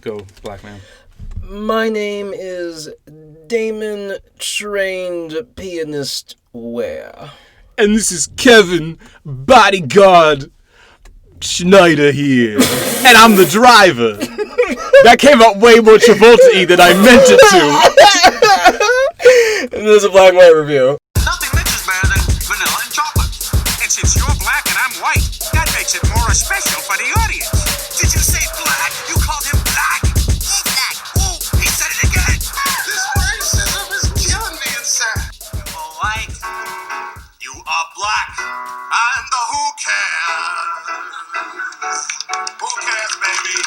go, black man. My name is Damon Trained Pianist Ware. And this is Kevin, bodyguard Schneider here. And I'm the driver. That came out way more Travolta-y than I meant it to. And this is a black and white review. Nothing mixes better than vanilla and chocolate. And since you're black and I'm white, that makes it more special for the audience. Did you say black? You called him black? He's black. Oh, he said it again. This racism is killing me inside. You're white. You are black. And who cares? Who cares, baby?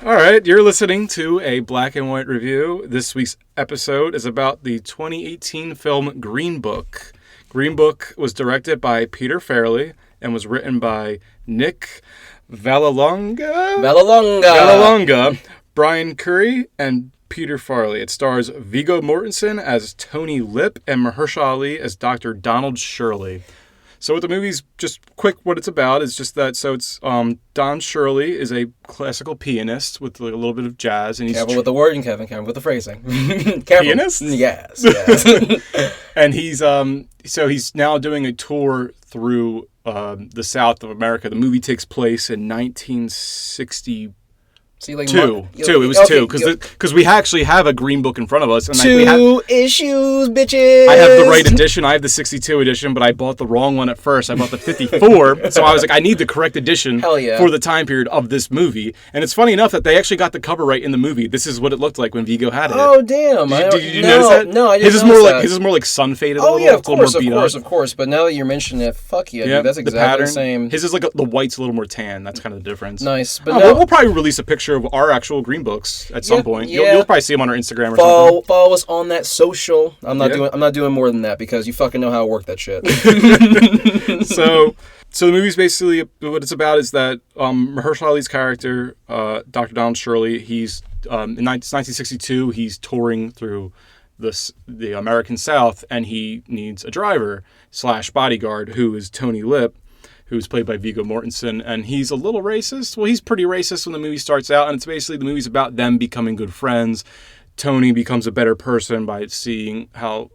All right, you're listening to a black and white review. This week's episode is about the 2018 film Green Book. Green Book was directed by Peter Farrelly and was written by Nick Vallelonga, Brian Curry, and Peter Farrelly. It stars Viggo Mortensen as Tony Lip and Mahershala Ali as Dr. Donald Shirley. So what the movie's, just quick what it's about, is just that, so it's, Don Shirley is a classical pianist with like a little bit of jazz. And he's careful with the wording, Kevin, careful with the phrasing. Pianist? Yes. And he's, so he's now doing a tour through the South of America. The movie takes place in 1960. See, like two. It was two because we actually have a Green Book in front of us. And two issues, bitches. I have the right edition. I have the 62 edition, but I bought the wrong one at first. I bought the 54. So I was like, I need the correct edition for the time period of this movie. And it's funny enough that they actually got the cover right in the movie. This is what it looked like when Viggo had it. Oh, damn. Did you notice that? No, I didn't His is more like sun faded a little. Oh, yeah, of course. But now that you're mentioning it, fuck yeah, dude, that's exactly the same. His is like the white's a little more tan. That's kind of the difference. Nice. But we'll probably release a picture of our actual Green Books at some point. Yeah. You'll probably see them on our Instagram or something. Follow us on that social. I'm not doing more than that because you fucking know how to work that shit. So the movie's basically, what it's about is that Mahershala Ali's character, Dr. Donald Shirley, he's in 1962, he's touring through the American South, and he needs a driver / bodyguard who is Tony Lip, who's played by Viggo Mortensen, and he's a little racist. Well, he's pretty racist when the movie starts out, and it's basically, the movie's about them becoming good friends. Tony becomes a better person by seeing how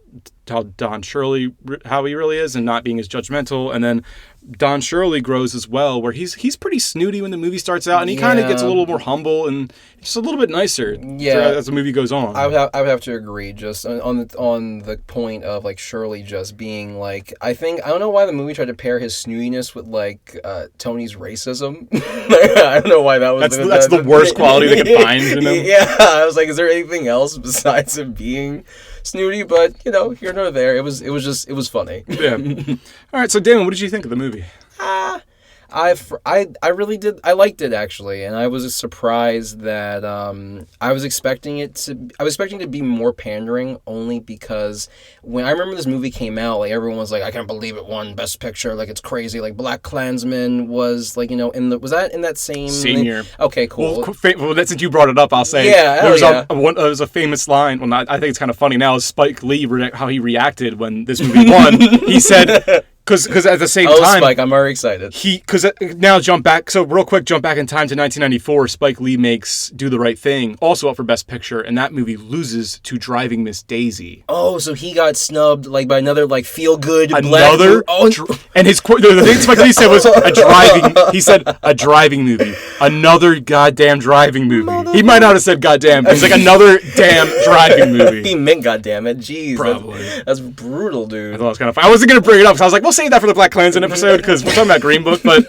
Don Shirley, how he really is, and not being as judgmental. And then Don Shirley grows as well, where he's pretty snooty when the movie starts out, and he kind of gets a little more humble and just a little bit nicer as the movie goes on. I would have to agree, just on the point of like Shirley just being like, I don't know why the movie tried to pair his snootiness with like Tony's racism. I don't know why that was. That's the worst quality they could find in him. Yeah, I was like, is there anything else besides him being snooty? But here nor there. It was funny. Yeah. All right. So Damon, what did you think of the movie? I really did. I liked it actually, and I was surprised that I was expecting to be more pandering, only because when I remember this movie came out, like everyone was like, I can't believe it won Best Picture, like it's crazy. Like BlacKkKlansman was like, was that in that same year? Okay, cool. Well, that's since you brought it up, I'll say there was a famous line. Well, I think it's kind of funny now. Is Spike Lee how he reacted when this movie won? He said. Because at the same time... Spike, I'm already excited. Jump back in time to 1994, Spike Lee makes Do the Right Thing, also up for Best Picture, and that movie loses to Driving Miss Daisy. Oh, so he got snubbed like by another like feel-good and his quote, the thing Spike Lee said was a driving movie. Another goddamn driving movie. He might not have said goddamn, but he's like, another damn driving movie. He meant goddamn it. Jeez. Probably. That's brutal, dude. I thought it was kind of fun. I wasn't going to bring it up, because I was like, we'll save that for the BlacKkKlansman episode, because we're talking about Green Book, but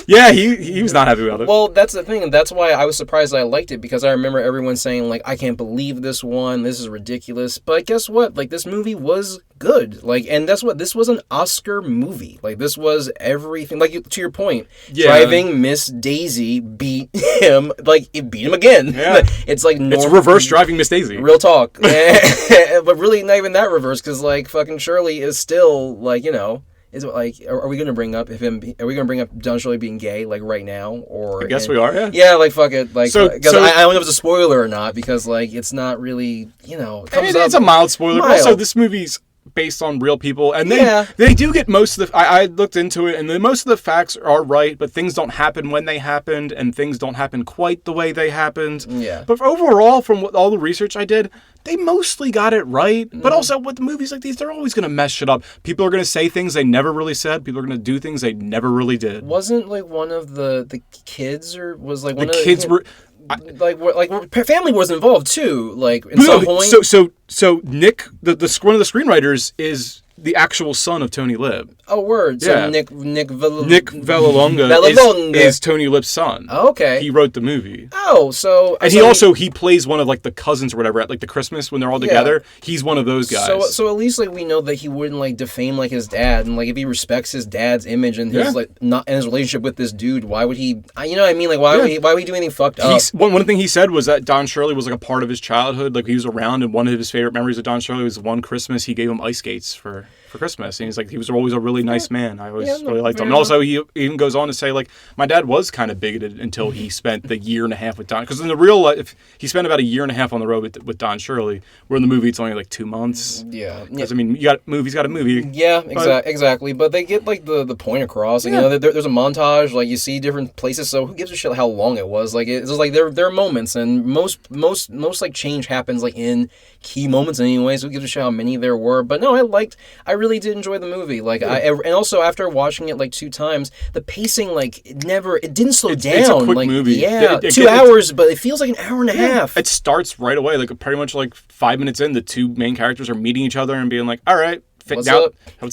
yeah, he was not happy about it. Well, that's the thing, and that's why I was surprised I liked it, because I remember everyone saying, like, I can't believe this one, this is ridiculous, but guess what? Like, this movie was good, like, and that's what, this was an Oscar movie, like, this was everything, like, to your point, Driving Miss Daisy beat him, like, it beat him again. Yeah. It's like, it's reverse Driving Miss Daisy. Real talk. But really not even that reverse, because, like, fucking Shirley is still, like, is it like, are we going to bring up Don Shirley being gay, like, right now? Or I guess we are, yeah. Yeah, like, fuck it. Like, I don't know if it's a spoiler or not, because, like, it's not really, it's a mild spoiler. But also, this movie's based on real people, and Yeah. they do get most of the. I looked into it, and most of the facts are right, but things don't happen when they happened, and things don't happen quite the way they happened. Yeah. But overall, from all the research I did, they mostly got it right. But also with movies like these, they're always going to mess shit up. People are going to say things they never really said. People are going to do things they never really did. Wasn't like one of the kids, or was like one The of kids were. family was involved too, like in some point. So Nick, one of the screenwriters, is the actual son of Tony Lib. Oh, word. Yeah. So Nick Vallelonga is Tony Lib's son. Oh, okay. He wrote the movie. Oh, so And he plays one of like the cousins or whatever at like the Christmas when they're all together. He's one of those guys. So at least like we know that he wouldn't like defame like his dad, and like if he respects his dad's image and his like not and his relationship with this dude, why would he? You know what I mean? Like why would he do anything fucked up? One thing he said was that Don Shirley was like a part of his childhood. Like he was around, and one of his favorite memories of Don Shirley was one Christmas he gave him ice skates for Christmas, and he's like, he was always a really nice man. I always really liked him. And also, he even goes on to say, like, my dad was kind of bigoted until he spent the year and a half with Don, because in the real life, he spent about a year and a half on the road with Don Shirley, where in the movie it's only like 2 months. Yeah. Because I mean, he's got a movie. Yeah, exactly. But they get like the point across. Like, you know, there's a montage. Like you see different places. So who gives a shit how long it was? Like it's just like there are moments, and most like change happens like in key moments anyways. Who gives a shit how many there were? But no, I really did enjoy the movie. Like and also after watching it like 2 times, the pacing like it didn't slow down. It's a quick like, movie. Yeah, 2 hours, but it feels like an hour and a half. It starts right away. Like pretty much like 5 minutes in, the 2 main characters are meeting each other and being like, "All right, what's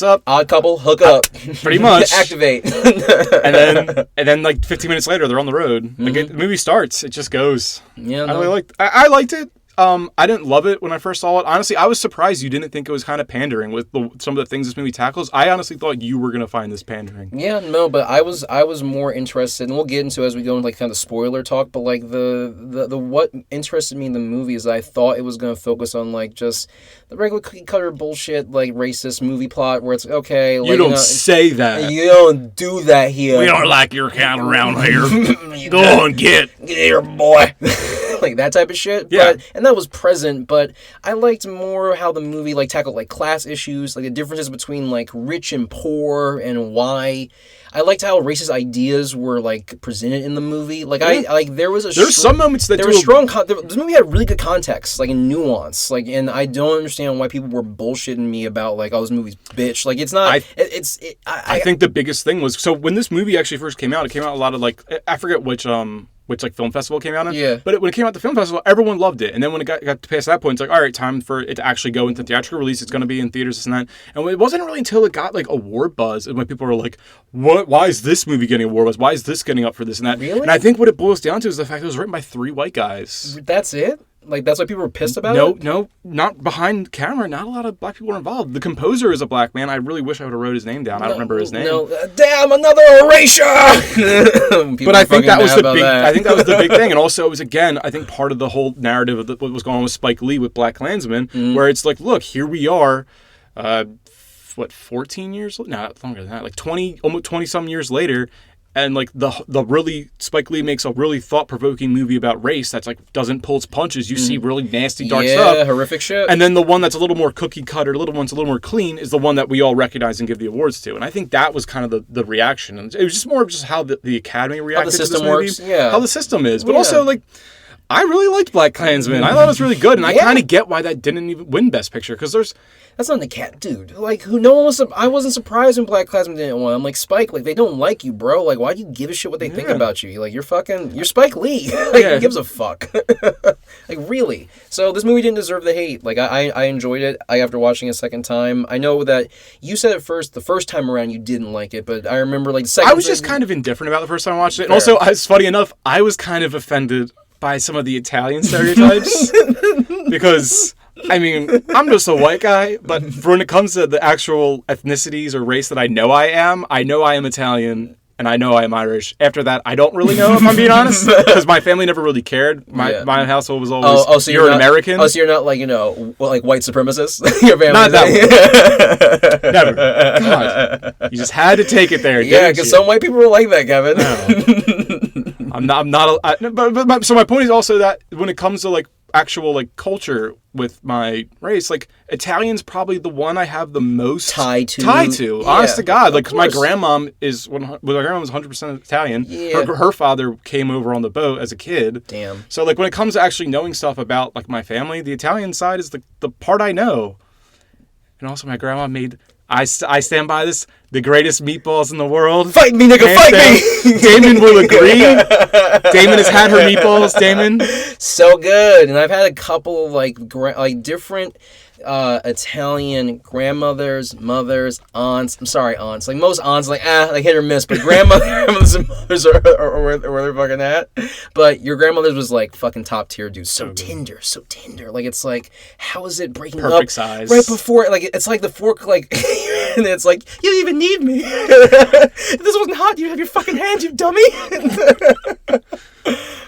up? Odd couple, hook up, pretty much activate." and then like 15 minutes later, they're on the road. Like the movie starts, it just goes. Yeah, I liked it. I didn't love it when I first saw it. Honestly, I was surprised you didn't think it was kind of pandering with some of the things this movie tackles. I honestly thought you were going to find this pandering. Yeah, no, but I was more interested, and we'll get into it as we go into like kind of spoiler talk. But like the what interested me in the movie is that I thought it was going to focus on like just the regular cookie cutter bullshit, like racist movie plot where it's okay. Like, you don't say that. You don't do that here. We don't like your kind around here. Go on, get here, boy. Like that type of shit. Yeah. And that was present, but I liked more how the movie like tackled like class issues, like the differences between like rich and poor, and why. I liked how racist ideas were like presented in the movie. Like there's some moments that this movie had really good context, like and nuance, like, and I don't understand why people were bullshitting me about like, oh, this movie's bitch. Like it's not. I think the biggest thing was, so when this movie actually first came out, it came out a lot of like, I forget which like film festival it came out in. Yeah. But when it came out at the film festival, everyone loved it. And then when it got to past that point, it's like, all right, time for it to actually go into theatrical release. It's going to be in theaters, this and that. And it wasn't really until it got like award buzz, and when people were like, "What? Why is this movie getting award buzz? Why is this getting up for this and that?" Really? And I think what it boils down to is the fact that it was written by 3 white guys. That's it? Like, that's why people were pissed about it? No, not behind camera. Not a lot of black people were involved. The composer is a black man. I really wish I would have wrote his name down. I don't remember his name. No, damn, another erasure! But I think that was the big thing. And also, it was, again, I think part of the whole narrative of what was going on with Spike Lee with Black Klansman, where it's like, look, here we are, 14 years? No, longer than that. Like almost 20-some years later, and like the really, Spike Lee makes a really thought-provoking movie about race that's like doesn't pull its punches. You see really nasty, dark stuff. Yeah, horrific shit. And then the one that's a little more cookie cutter, the little one's a little more clean, is the one that we all recognize and give the awards to. And I think that was kind of the reaction. And it was just more of just how the Academy reacted to this movie. How the system works, yeah. How the system is. But also, like, I really liked Black Klansman. I thought it was really good, and I kind of get why that didn't even win Best Picture, because that's not the cat, dude. Like, I wasn't surprised when Black Klansman didn't win. I'm like, Spike, like, they don't like you, bro. Like, why do you give a shit what they think about you? Like, you're Spike Lee. Like, who gives a fuck? Like, really? So this movie didn't deserve the hate. Like, I enjoyed it. After watching it a second time, I know that you said the first time around you didn't like it, but I remember, like, the second time. I was just kind of indifferent about the first time I watched it. And also, it's funny enough, I was kind of offended by some of the Italian stereotypes because, I mean, I'm just a white guy, but when it comes to the actual ethnicities or race that I know I am Italian and I know I am Irish. After that, I don't really know, if I'm being honest, because my family never really cared. My household was always, so you're an American. Oh, so you're not like, like white supremacists? Your family? Not that way. Never. God. You just had to take it there, yeah, because some white people were like that, Kevin. No. I'm not. So my point is also that when it comes to like, actual like culture with my race, like Italian's probably the one I have the most tie to. Yeah, honest to God, like 'cause my course. grandmom is my grandma was 100% Italian. Yeah. Her father came over on the boat as a kid. Damn. So like when it comes to actually knowing stuff about like my family, the Italian side is the part I know. And also my grandma made, I stand by this, the greatest meatballs in the world. Fight me, nigga, Hands fight down. me! Damon will agree. Damon has had her meatballs, Damon. So good. And I've had a couple of like different Italian grandmothers, mothers, aunts. I'm sorry, aunts. Like most aunts, like hit or miss. But grandmothers and mothers are where they're fucking at. But your grandmother's was like fucking top tier, dude. So tender, so tender. Like it's like, how is it breaking Perfect up size. right before? Like it's like the fork, like, and it's like you don't even need me. If this wasn't hot, you have your fucking hands, you dummy.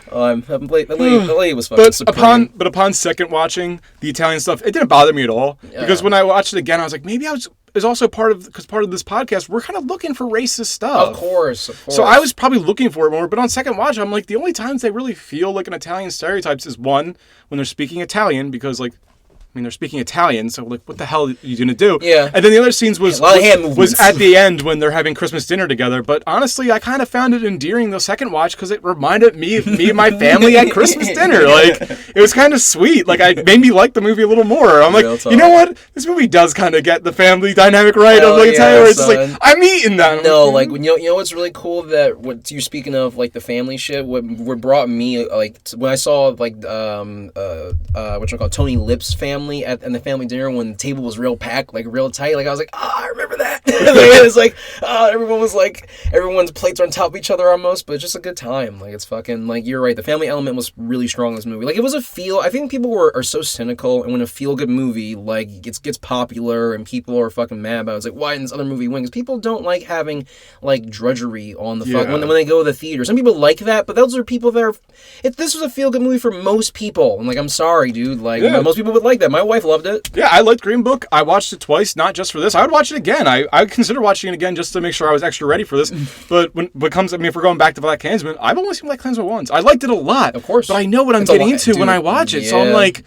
The lady was fucking supreme. But upon second watching the Italian stuff, it didn't bother me at all. Because when I watched it again, I was like, maybe it's also part of this podcast, we're kind of looking for racist stuff. Of course. So I was probably looking for it more, but on second watch, I'm like, the only times they really feel like an Italian stereotypes is one, when they're speaking Italian, because like, I mean, they're speaking Italian, so like, what the hell are you gonna do? Yeah. And then the other scenes was a lot of hand movements. at the end when they're having Christmas dinner together. But honestly, I kind of found it endearing the second watch because it reminded me and my family at Christmas dinner. Like, it was kind of sweet. Like, it made me like the movie a little more. I'm like, you know what? This movie does kind of get the family dynamic right. Hell I'm like, yeah, where it's just son. like, I'm eating that. No, like when you know what's really cool, that what you're speaking of, like the family shit. What brought me like when I saw like what you call Tony Lip's family at the family dinner when the table was real packed, like real tight. Like I was like, I remember that. It's like everyone was like, everyone's plates are on top of each other almost, but it's just a good time. Like it's fucking like, you're right. The family element was really strong in this movie. Like it was a feel. I think people are so cynical, and when a feel good movie like gets popular and people are fucking mad about it, it's like, why didn't this other movie win? Because people don't like having like drudgery on the fuck when they go to the theater. Some people like that, but those are people that are. If this was a feel good movie for most people, and like I'm sorry, dude, like most people would like that. My wife loved it. Yeah, I liked Green Book. I watched it twice, not just for this. I would watch it again. I would consider watching it again just to make sure I was extra ready for this. But when it comes, I mean, if we're going back to Black Klansman, I've only seen Black Klansman once. I liked it a lot, of course, but I know what I'm getting into when I watch it. Yeah. So I'm like,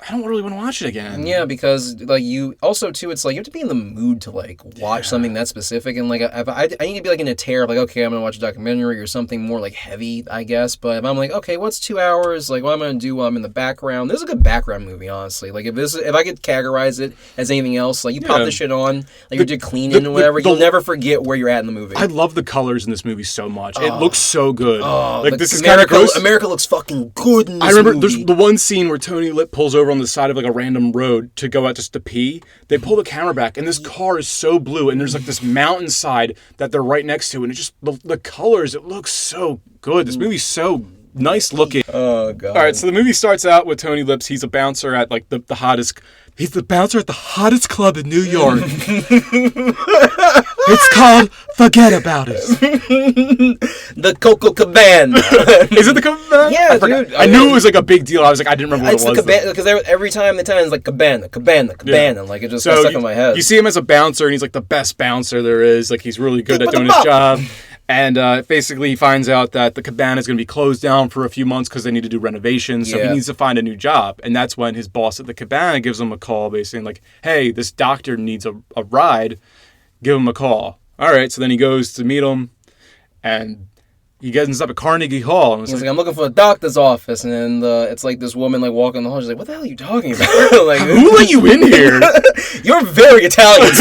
I don't really want to watch it again. Yeah, because like you also too, it's like you have to be in the mood to like watch something that specific, and like I need to be like in a tear of like, okay, I'm gonna watch a documentary or something more like heavy, I guess. But if I'm like, okay, what's 2 hours? Like, what I'm gonna do while I'm in the background? This is a good background movie, honestly. Like if I could categorize it as anything else, like you pop this shit on, like you're just cleaning or whatever, you'll never forget where you're at in the movie. I love the colors in this movie so much. It looks so good. Like this is America, kind of gross. America looks fucking good in this I remember movie. there's the one scene where Tony Lip pulls over on the side of like a random road to go out just to pee. They pull the camera back, and this car is so blue, and there's like this mountainside that they're right next to, and it just the colors. It looks so good. This movie's so nice looking. Oh god. All right, so the movie starts out with Tony Lips. He's a bouncer at like the hottest. He's the bouncer at the hottest club in New York. It's called Forget About It. The Coco Cabana. Is it the Cabana? Yeah, dude. I knew it was like a big deal. I was like, I didn't remember what it was. It's the Cabana, because every time they tell it's like Cabana. Yeah. Like it just got stuck in my head. You see him as a bouncer, and he's like the best bouncer there is. Like he's really good at doing his job. And basically, he finds out that the cabana is going to be closed down for a few months because they need to do renovations. So he needs to find a new job. And that's when his boss at the cabana gives him a call, basically like, hey, this doctor needs a ride. Give him a call. All right. So then he goes to meet him, and he gets up at Carnegie Hall. And he's like, I'm looking for a doctor's office. And then it's like this woman like walking in the hall. She's like, what the hell are you talking about? Like, who let you in here? You're very Italian.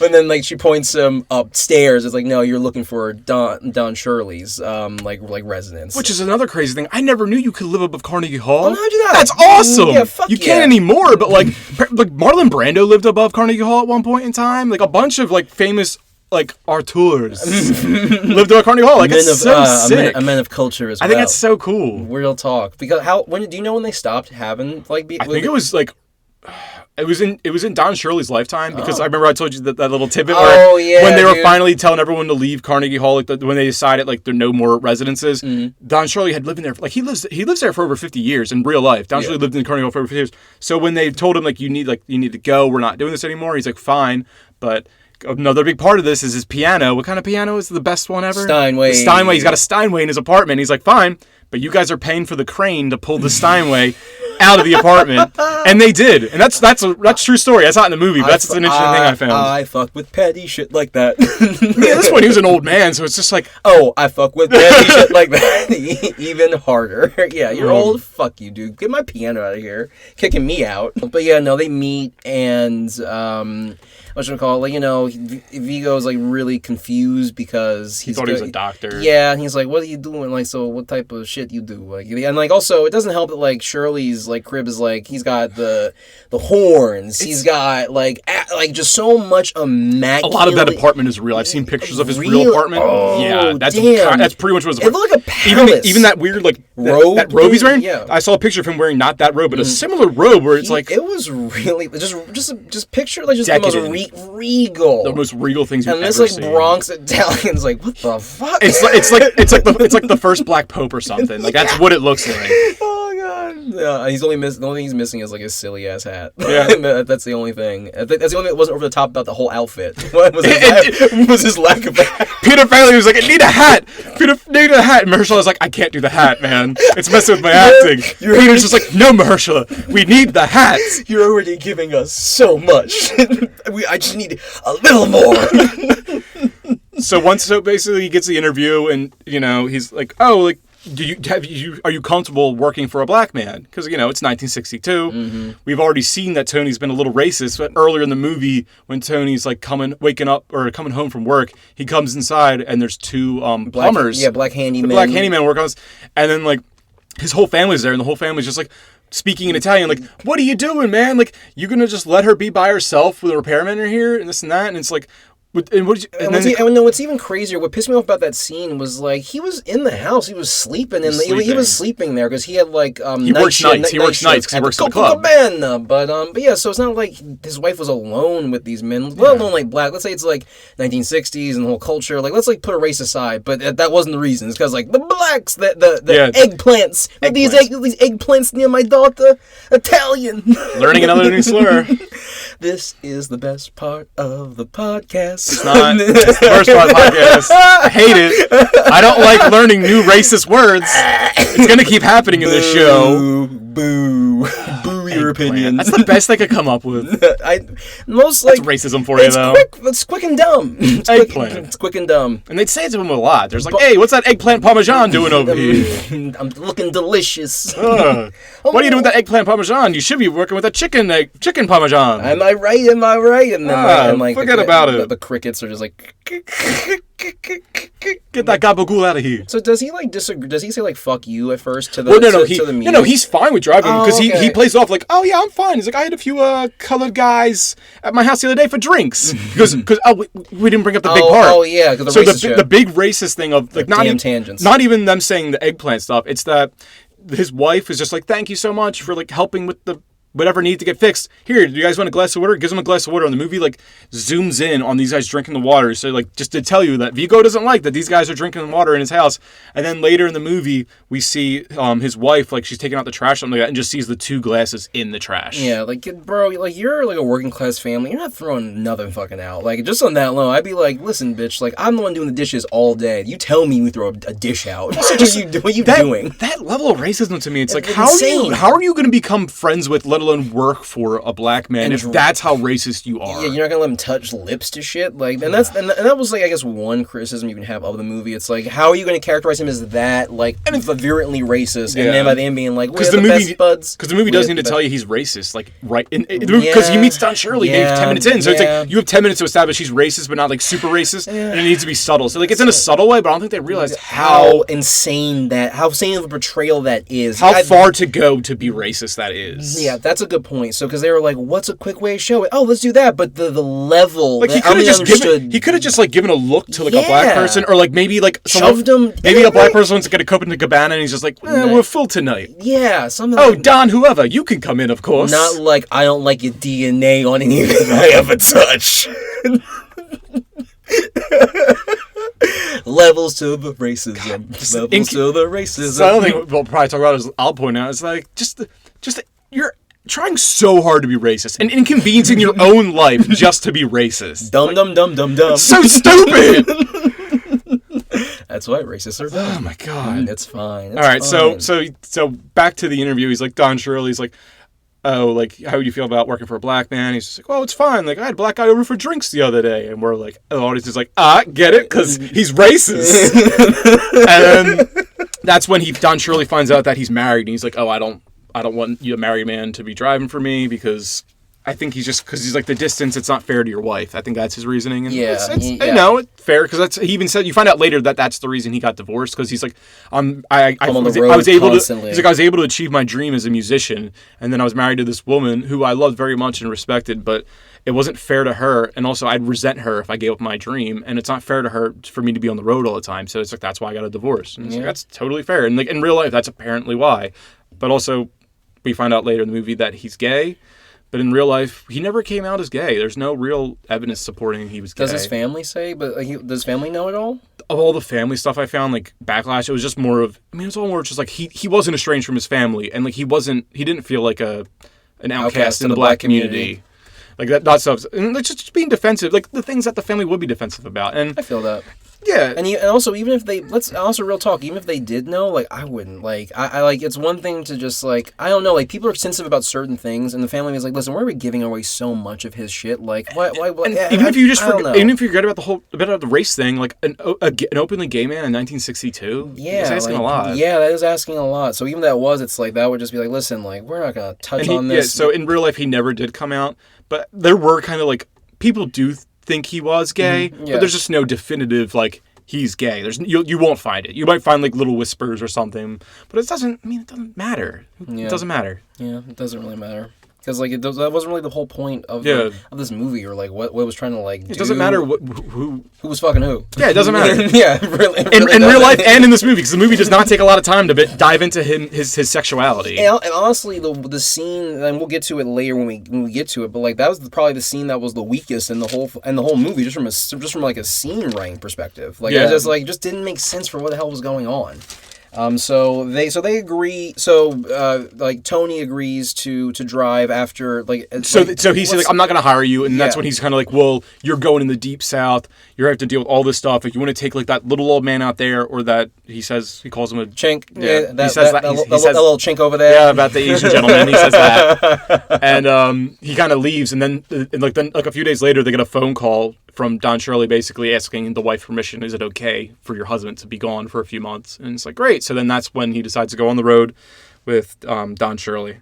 And then like she points him upstairs. It's like, no, you're looking for Don Shirley's like residence. Which is another crazy thing. I never knew you could live above Carnegie Hall. Oh, how'd you do that? That's awesome. Yeah, fuck you can't anymore. But like Marlon Brando lived above Carnegie Hall at one point in time. Like a bunch of like famous like auteurs lived above Carnegie Hall. Like it's so sick. A man of culture as well. I think that's so cool. Real talk. Because do you know when they stopped having like? I think it was like. It was in Don Shirley's lifetime, because I remember I told you that little tidbit where when they were finally telling everyone to leave Carnegie Hall, like when they decided like there are no more residences, Don Shirley had lived in there. Like he lives there for over 50 years in real life. Don Shirley lived in Carnegie Hall for over 50 years. So when they told him like you need to go, we're not doing this anymore, he's like, fine, but another big part of this is his piano. What kind of piano is the best one ever? Steinway. The Steinway. He's got a Steinway in his apartment. He's like, fine, but you guys are paying for the crane to pull the Steinway out of the apartment, and they did, and that's true story. That's not in the movie, but that's an interesting thing I found. I fuck with petty shit like that. Yeah, at this point he was an old man, so it's just like, oh, I fuck with petty shit like that. Even harder. Yeah, you're old. Fuck you, dude. Get my piano out of here. Kicking me out. But yeah, no, they meet, and what should I call it? Like, you know, Vigo's like really confused because he thought he was a doctor. Yeah, and he's like, "What are you doing? Like, so what type of shit you do?" Like, and like also, it doesn't help that like Shirley's like crib is like he's got the horns. He's got like just so much immaculate. A lot of that apartment is real. I've seen pictures of his real apartment. Oh, yeah, that's pretty much what it's. It looked like a palace. Even that weird like robe. That robe he's wearing. Yeah. I saw a picture of him wearing not that robe, but a similar robe where it's like it was really just picture like just decadent. the most regal, the most regal things you've ever seen. And this like Bronx Italian's like, what the fuck? It's like the first Black Pope or something. Like that's what it looks like. Oh god. Yeah, the only thing he's missing is like his silly ass hat. Yeah. That's the only thing. That's the only thing that wasn't over the top about the whole outfit. What was his lack of a hat? Peter Farrelly was like, I need a hat. Peter need a hat. And Mahershala was like, I can't do the hat, man. It's messing with my acting. Peter's just like, no, Mahershala, we need the hat. You're already giving us so much. I just need a little more. So basically he gets the interview and, you know, he's like, oh, like, are you comfortable working for a black man? Because, you know, it's 1962. Mm-hmm. We've already seen that Tony's been a little racist. But earlier in the movie, when Tony's like coming home from work, he comes inside and there's two plumbers. Black handyman. Black handyman work on this. And then like his whole family's there and the whole family's just like speaking in Italian. Like, what are you doing, man? Like, you going to just let her be by herself with a repairman in here and this and that? And it's like... And what's even crazier, what pissed me off about that scene was like he was in the house, he was sleeping, and he was sleeping there because he had like he works nights because he works at the club. But yeah, so it's not like his wife was alone with these men, let alone like black. Let's say it's like 1960s and the whole culture. Like let's like put a race aside, but that wasn't the reason. It's because like the blacks, the eggplants, these eggplants near my daughter, Italian. Learning another new slur. This is the best part of the podcast. It's not. It's the worst part of the podcast. I hate it. I don't like learning new racist words. It's going to keep happening in this show. Boo your opinion. That's the best I could come up with. That's racism for you, though. It's quick and dumb. It's quick and dumb. And they'd say it to him a lot. There's like, hey, what's that eggplant parmesan doing over here? I'm looking delicious. What are you doing with that eggplant parmesan? You should be working with a chicken parmesan. Am I right? And then forget about it. The crickets are just like... Get that gabagool out of here. So does he like disagree? Does he say like "fuck you" at first to the? To the meeting? No, he's fine with driving because he plays off like, oh yeah, I'm fine. He's like, I had a few colored guys at my house the other day for drinks because we didn't bring up the big part. Oh yeah, because the big racist thing of like tangents. Not even them saying the eggplant stuff. It's that his wife is just like, thank you so much for like helping with the whatever needs to get fixed. Here, do you guys want a glass of water? Gives them a glass of water. And the movie like zooms in on these guys drinking the water. So like just to tell you that Vigo doesn't like that these guys are drinking the water in his house. And then later in the movie, we see his wife, like she's taking out the trash, something like that, and just sees the two glasses in the trash. Yeah, like bro, like you're like a working class family. You're not throwing nothing fucking out. Like just on that alone, I'd be like, listen, bitch, like I'm the one doing the dishes all day. You tell me we throw a dish out. What are you doing? That level of racism to me, it's like it's how insane. How are you going to become friends with, let alone work for a black man, if that's how racist you are? Yeah, you're not gonna let him touch lips to shit. Like, and that was like I guess one criticism you can have of the movie. It's like, how are you gonna characterize him as that like virulently racist, and then by the end being like, we're the best buds? Because the movie doesn't need to tell you he's racist, like because he meets Don Shirley 10 minutes in, so it's like you have 10 minutes to establish he's racist, but not like super racist, and it needs to be subtle. So like it's in a subtle way, but I don't think they realize how insane of a portrayal that is. How far to go to be racist that is. Yeah, that's a good point. So because they were like, what's a quick way to show it? Oh, let's do that. But the level, like he could have just like given a look to like a black person, or like maybe like shoved him. Maybe a black person wants to get a Copacabana and he's just like, we're full tonight. Yeah, something. Oh, Don, whoever, you can come in, of course. Not like I don't like your DNA on anything I ever touch. Levels to the racism. Levels to the racism. So I don't think we'll probably talk about it. I'll point out. It's like just your trying so hard to be racist and inconveniencing your own life just to be racist. Dumb. So stupid. That's why racists are dumb. Oh my god. It's fine. All right, so back to the interview. He's like, Don Shirley's like, oh, like, how do you feel about working for a black man? He's just like, well, it's fine. Like, I had a black guy over for drinks the other day. And we're like, the audience is like, get it? Because he's racist. And then that's when Don Shirley finds out that he's married. And he's like, oh, I don't want you, a married man, to be driving for me because I think because he's like, the distance, it's not fair to your wife. I think that's his reasoning. And yeah. It's fair because he even said, you find out later that that's the reason he got divorced because he's like, I was able to achieve my dream as a musician, and then I was married to this woman who I loved very much and respected, but it wasn't fair to her, and also I'd resent her if I gave up my dream, and it's not fair to her for me to be on the road all the time. So it's like, that's why I got a divorce. And it's like, that's totally fair. And like in real life, that's apparently why. But also, we find out later in the movie that he's gay. But in real life, he never came out as gay. There's no real evidence supporting he was gay. Does his family say? But does family know at all? Of all the family stuff I found, like backlash, it was just more of. I mean, it was all more just like he wasn't estranged from his family, and like he didn't feel like an outcast in the black community. Like that stuff, and like just being defensive, like the things that the family would be defensive about. And I feel that. Yeah, and also even if they real talk, even if they did know, like I wouldn't like I like it's one thing to just like I don't know, like people are sensitive about certain things, and the family is like, listen, why are we giving away so much of his shit? Like why even if you forget about the race thing, like an openly gay man in 1962, that's asking a lot. Yeah, that is asking a lot. So even it's like that would just be like, listen, like we're not gonna touch on this. Yeah, so in real life he never did come out, but there were kind of like people do think he was gay, but there's just no definitive like he's gay. You won't find it. You might find like little whispers or something, but it doesn't matter. It doesn't matter. Yeah, it doesn't really matter. Because like that wasn't really the whole point of this movie, or like what it was trying to like do. It doesn't matter who was fucking who. Yeah, it doesn't matter. Yeah, really. In real life and in this movie, because the movie does not take a lot of time to dive into his sexuality. And honestly, the scene, and we'll get to it later when we get to it, but like that was probably the scene that was the weakest in the whole movie, just from like a scene writing perspective. Like it just didn't make sense for what the hell was going on. So they agree. So like Tony agrees to drive after like. So he says like, I'm not gonna hire you, and that's when he's kind of like, well, you're going in the deep south. You have to deal with all this stuff. Like you want to take like that little old man out there, or that he calls him a chink. Yeah, he says that little chink over there. Yeah, about the Asian gentleman. He says that, and he kind of leaves, and then a few days later they get a phone call from Don Shirley basically asking the wife permission, is it okay for your husband to be gone for a few months? And it's like, great. So then that's when he decides to go on the road with Don Shirley.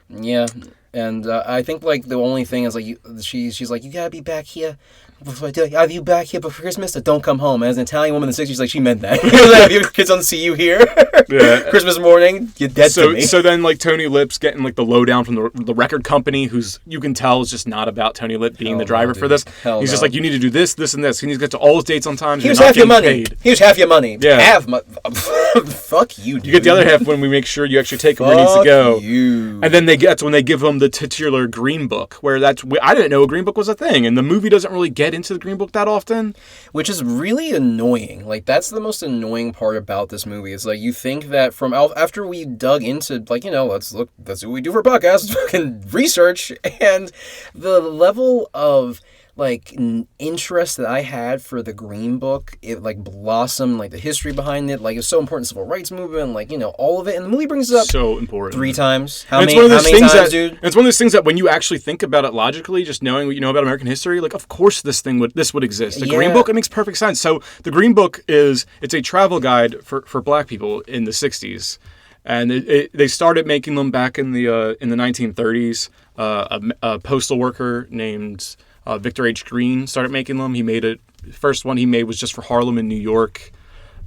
Yeah. And I think like the only thing is like she's like, you gotta be back here. Have you back here before Christmas? Or don't come home. As an Italian woman in the 60s, like she meant that. Like, your kids don't see you here. Yeah. Christmas morning, you're dead to me. So then like Tony Lip's getting like the lowdown from the record company, who's you can tell is just not about Tony Lip being the driver for this. He's just like, you need to do this, this, and this. He needs to get to all his dates on time. Here's half your money. Here's half your money. Yeah. Fuck you, dude. You get the other half when we make sure you actually take him where he needs to go. You. And then that's when they give him the titular Green Book, where I didn't know a Green Book was a thing, and the movie doesn't really get into the Green Book that often, which is really annoying. Like that's the most annoying part about this movie. Is like you think that from after we dug into like let's do what we do for podcasts, fucking research, and the level of like interest that I had for the Green Book, it like blossomed, like the history behind it, like it's so important, civil rights movement, like all of it, and the movie brings it up so important 3 times. How many times, dude? It's one of those things that when you actually think about it logically, just knowing what you know about American history, like of course this would exist. The Green Book, it makes perfect sense. So the Green Book it's a travel guide for Black people in the 60s. And they started making them back in the 1930s. A postal worker named Victor H. Green started making them. He made it. The first one he made was just for Harlem and New York.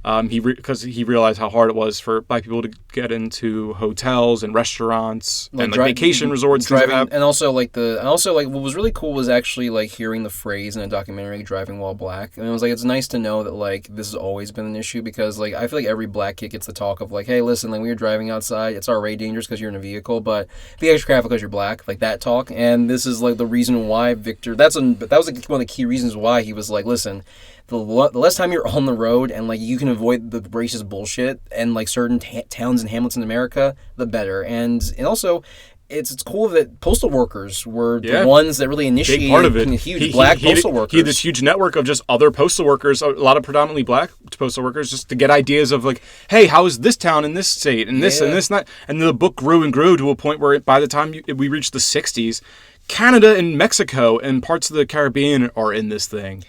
Because he realized how hard it was for Black people to get into hotels and restaurants and vacation resorts. And also what was really cool was actually like hearing the phrase in a documentary, "driving while black." And it was like, it's nice to know that like this has always been an issue, because like I feel like every Black kid gets the talk of like, hey, listen, like when you're driving outside, it's already dangerous because you're in a vehicle, but be extra careful because you're Black, like that talk. And this is like the reason why Victor. That was like one of the key reasons why he was like, listen. The less time you're on the road and like you can avoid the racist bullshit and like certain towns and hamlets in America, the better. And also, it's cool that postal workers were Yeah. the ones that really initiated Big part of it. huge black postal workers. He had this huge network of just other postal workers, a lot of predominantly black postal workers, just to get ideas of like, hey, how is this town in this state and this and this and that. And the book grew and grew to a point where by the time we reached the 60s, Canada and Mexico and parts of the Caribbean are in this thing.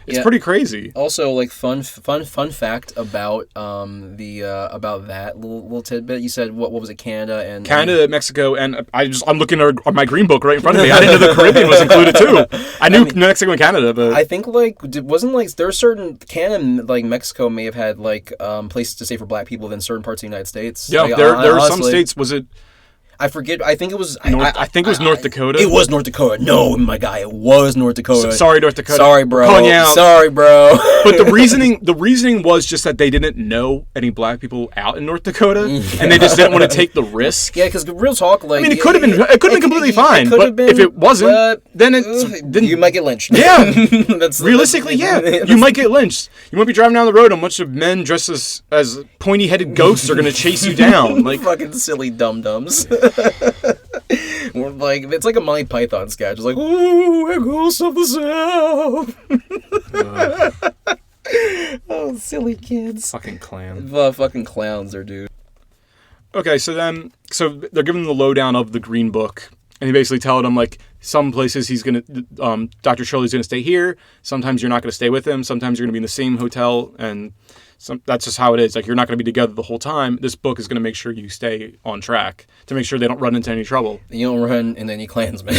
It's pretty crazy. Also, like fun fact about about that little tidbit. You said what was it? Canada, Mexico, and I'm looking at my green book right in front of me. I didn't know the Caribbean was included too. I knew Mexico and Canada, but I think wasn't there are certain Canada like Mexico may have had like places to stay for black people than certain parts of the United States. Yeah, like, there are some states. Was it? I forget. I think it was. I think it was North Dakota. It was North Dakota. No, my guy, it was North Dakota. Sorry, North Dakota. Sorry, bro. Calling you out. Sorry, bro. But the reasoning was just that they didn't know any black people out in North Dakota, and they just didn't want to take the risk. Yeah, because real talk, like I mean, it could have been completely fine, but if it wasn't, then you might get lynched. Yeah, realistically, you might get lynched. You might be driving down the road, and a bunch of men dressed as pointy-headed ghosts are going to chase you down, like fucking silly dum-dums. Like it's like a Monty Python sketch. It's like, ooh, we're ghosts of the South. Oh, silly kids. Fucking clown. Fucking clowns, there, dude. Okay, so they're giving them the lowdown of the Green Book, and he basically telling them like some places he's gonna, Dr. Shirley's gonna stay here. Sometimes you're not gonna stay with him. Sometimes you're gonna be in the same hotel, and that's just how it is. Like, you're not going to be together the whole time. This book is going to make sure you stay on track to make sure they don't run into any trouble. You don't run into any Klansmen.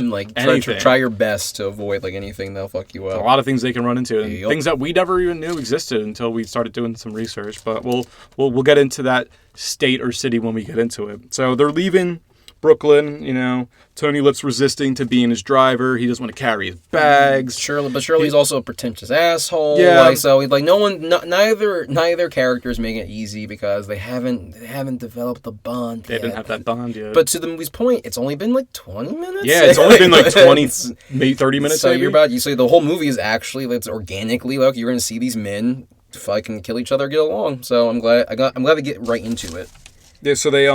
Like, try your best to avoid like anything that'll fuck you up. There's a lot of things they can run into, and things that we never even knew existed until we started doing some research. But we'll get into that state or city when we get into it. So they're leaving Brooklyn, you know. Tony Lip's resisting to being his driver. He doesn't want to carry his bags. Shirley's also a pretentious asshole. Yeah. Like, so like neither characters make it easy because they haven't developed the bond. They didn't have that bond yet. But to the movie's point, it's only been like 20 minutes. Yeah, it's only been like 20, maybe 30 minutes. So maybe. you say the whole movie is actually it's organically like you're going to see these men fucking kill each other, get along. So I'm glad they get right into it. Yeah. So they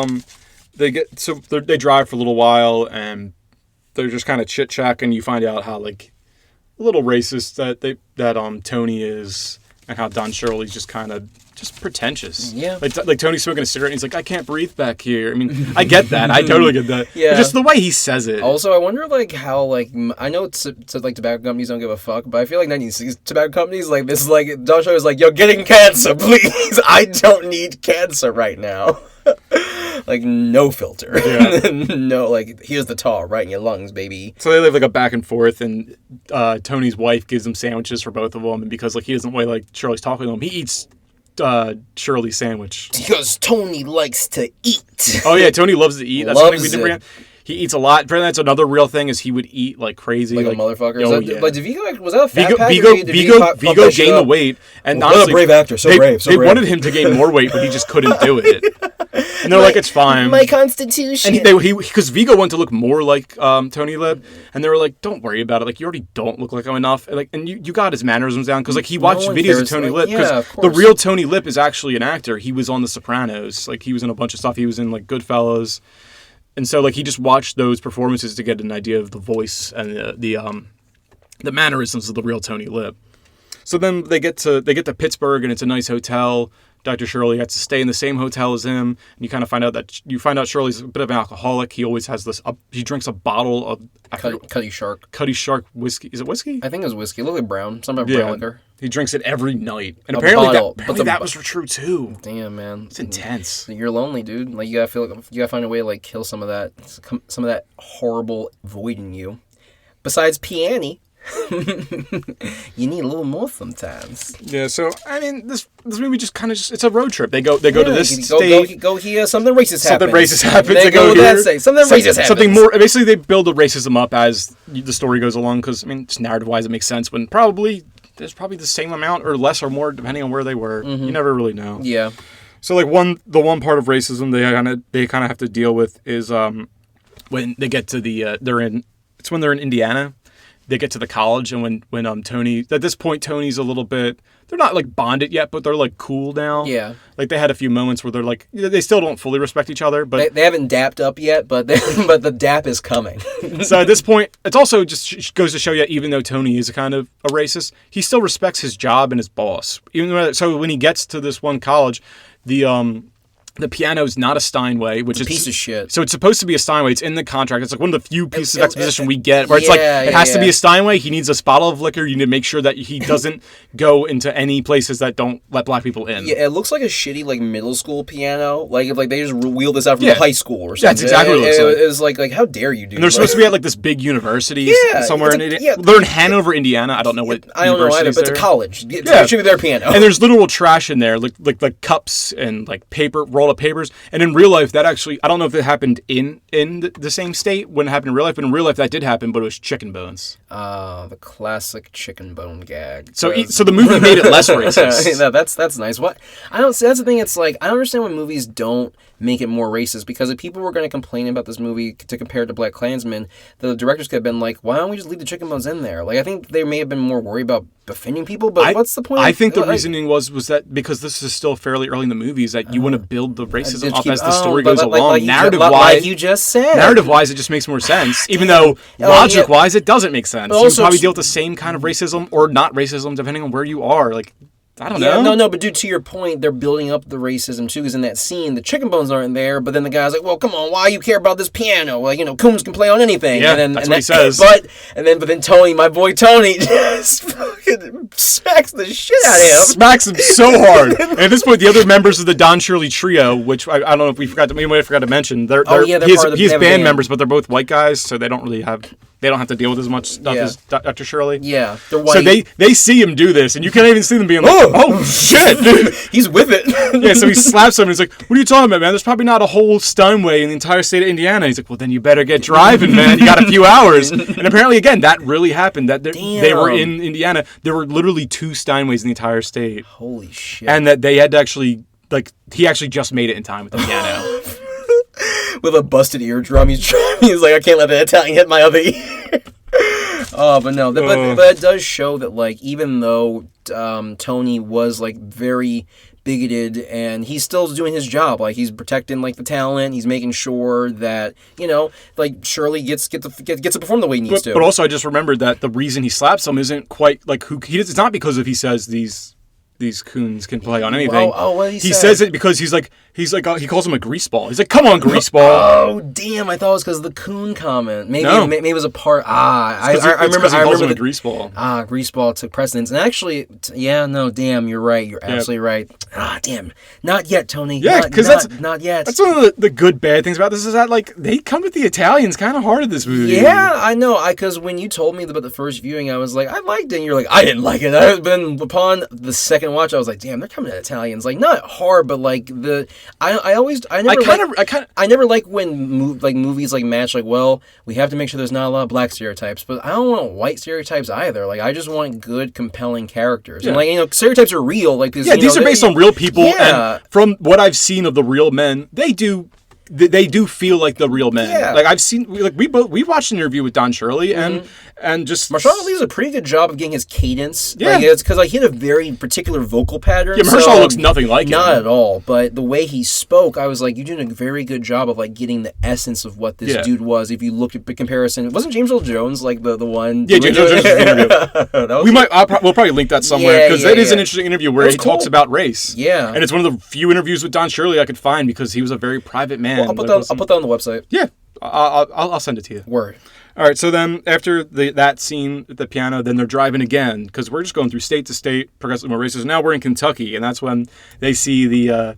drive for a little while, and they're just kind of chit-chatting. You find out how like a little racist that Tony is, and how Don Shirley's just kind of pretentious. Yeah. Like Tony's smoking a cigarette, and he's like, I can't breathe back here. I mean, I get that. I totally get that. Yeah. But just the way he says it. Also, I wonder like how like I know it's like tobacco companies don't give a fuck, but I feel like 1960s tobacco companies like this is like Don Shirley's like, yo, getting cancer, please. I don't need cancer right now. Like, no filter. Yeah. No, like, here's the tar right in your lungs, baby. So they live like a back and forth, and Tony's wife gives them sandwiches for both of them, and because like he doesn't like Shirley's talking to him, he eats Shirley's sandwich. Because Tony likes to eat. Oh yeah, Tony loves to eat. That's something we didn't bring up. He eats a lot. Apparently, that's another real thing. Is he would eat like crazy, like a motherfucker. Oh, yeah. Like, did Vigo, was that a fat pack? Vigo gained the weight, and honestly, what a brave actor. So brave. They wanted him to gain more weight, but he just couldn't do it. And they're like, it's fine. My constitution. And because Vigo wanted to look more like Tony Lip, and they were like, don't worry about it. Like, you already don't look like him enough. And you got his mannerisms down, because like he watched videos of Tony Lip, because the real Tony Lip is actually an actor. He was on The Sopranos. Like, he was in a bunch of stuff. He was in like Goodfellas. And so, like, he just watched those performances to get an idea of the voice and the mannerisms of the real Tony Lip. So then they get to Pittsburgh, and it's a nice hotel. Dr. Shirley gets to stay in the same hotel as him, and you kind of find out Shirley's a bit of an alcoholic. He always has this. He drinks a bottle of Cutty Shark whiskey. Is it whiskey? I think it was whiskey. It looked like brown. Some brown liquor. He drinks it every night, and apparently that was true too. Damn, man, it's intense. You're lonely, dude. Like, you gotta find a way to like kill some of that horrible void in you. Besides Peony. You need a little more sometimes. Yeah, so I mean, this movie just kind of it's a road trip. They go to this state. Go here. Something racist happens. Something racist happens. They go here. Something racist happens. Something more. Basically, they build the racism up as the story goes along. Because I mean, just narrative-wise, it makes sense. When there's probably the same amount or less or more depending on where they were. Mm-hmm. You never really know. Yeah. So like the one part of racism they kind of have to deal with is when they get to when they're in Indiana. they get to the college, and when Tony, at this point, Tony's a little bit, they're not like bonded yet, but they're like cool now. Yeah. Like they had a few moments where they're like, they still don't fully respect each other, but they haven't dapped up yet, but but the dap is coming. So at this point, it's also just goes to show you, even though Tony is a kind of a racist, he still respects his job and his boss. So when he gets to this one college, the piano is not a Steinway, which is a piece of shit. So it's supposed to be a Steinway. It's in the contract. It's like one of the few pieces of exposition we get where it's like, it has to be a Steinway. He needs a bottle of liquor. You need to make sure that he doesn't go into any places that don't let black people in. Yeah, it looks like a shitty like middle school piano. Like if they just wheeled this out from the high school or something. That's exactly what it looks like. It was like how dare you, dude? And they're supposed to be at like this big university somewhere in Indiana. They're in Hanover, Indiana. I don't know what I don't know either, but it's a college. It should be their piano. And there's literal trash in there, like cups and like paper, rolled up papers. And in real life, that actually, I don't know if it happened in the same state when it happened in real life, but in real life that did happen, but it was chicken bones. The classic chicken bone gag. So the movie made it less racist. No, that's nice. What I don't see, that's the thing. It's like I don't understand when movies don't make it more racist, because if people were going to complain about this movie to compare it to Black Klansman, the directors could have been like, why don't we just leave the chicken bones in there? Like I think they may have been more worried about offending people, but what's the point? I think the reasoning was that because this is still fairly early in the movies, that you want to build the racism up as the story goes along. Narrative-wise, you just said. Narrative-wise, it just makes more sense, even though logic-wise, it doesn't make sense. You probably deal with the same kind of racism or not racism, depending on where you are. Like, I don't know. No, but dude, to your point, they're building up the racism too, because in that scene, the chicken bones aren't there, but then the guy's like, well, come on, why you care about this piano? Like, Coombs can play on anything. Yeah, that's what he says. But then Tony, my boy Tony, just fucking smacks the shit out of him. Smacks him so hard. And at this point, the other members of the Don Shirley trio, which I don't know if we might have forgot to mention, they're part of the band members, but they're both white guys, so they don't have to deal with as much stuff as Dr. Shirley. Yeah, they're white. So they see him do this, and you can't even see them being like, oh shit, dude. He's with it. Yeah, so he slaps him, and he's like, what are you talking about, man? There's probably not a whole Steinway in the entire state of Indiana. He's like, well, then you better get driving, man. You got a few hours. And apparently, again, that really happened. That they were in Indiana. There were literally 2 Steinways in the entire state. Holy shit. And that they had to actually, he actually just made it in time with the piano. With a busted eardrum, he's like, I can't let the Italian hit my other ear. But no, but it does show that, like, even though Tony was, like, very bigoted, and he's still doing his job. Like, he's protecting, like, the talent. He's making sure that, like, Shirley gets to perform the way he needs to. But also, I just remembered that the reason he slaps him isn't quite, like, it's not because he says these coons can play on anything. What did he say? He says it because he's like he calls him a greaseball. He's like, come on, greaseball. Oh damn! I thought it was because of the coon comment. Maybe it was a part. I remember. He calls him a greaseball. Greaseball took precedence. And actually, damn, you're right. You're absolutely right. Damn, not yet, Tony. Yeah, because not yet. That's one of the good bad things about this is that, like, they come with the Italians kind of hard in this movie. Yeah, I know. Because when you told me about the first viewing, I was like, I liked it. And you're like, I didn't like it. Upon the second watch, I was like, damn, they're coming at Italians. Like, not hard, but like I never like when movies like match, like, well, we have to make sure there's not a lot of black stereotypes, but I don't want white stereotypes either. Like, I just want good, compelling characters. Yeah. And, like, stereotypes are real. Like, these are based on real people. Yeah. And from what I've seen of the real men, they do feel like the real men. Yeah. Like, I've seen, like, we watched an interview with Don Shirley, and just Mahershala Ali does a pretty good job of getting his cadence. Yeah, like, it's because, like, he had a very particular vocal pattern. Yeah, Mahershala looks nothing like him. Not at all. But the way he spoke, I was like, you're doing a very good job of, like, getting the essence of what this dude was. If you look at the comparison, wasn't James Earl Jones like the one? Yeah, James Earl Jones was the interview. We'll probably link that somewhere, because that is an interesting interview where he talks about race. Yeah, and it's one of the few interviews with Don Shirley I could find, because he was a very private man. Well, I'll put that on the website. Yeah, I'll send it to you. Word. All right, so then after that scene at the piano, then they're driving again, because we're just going through state to state, progressively more racist. Now we're in Kentucky, and that's when they see the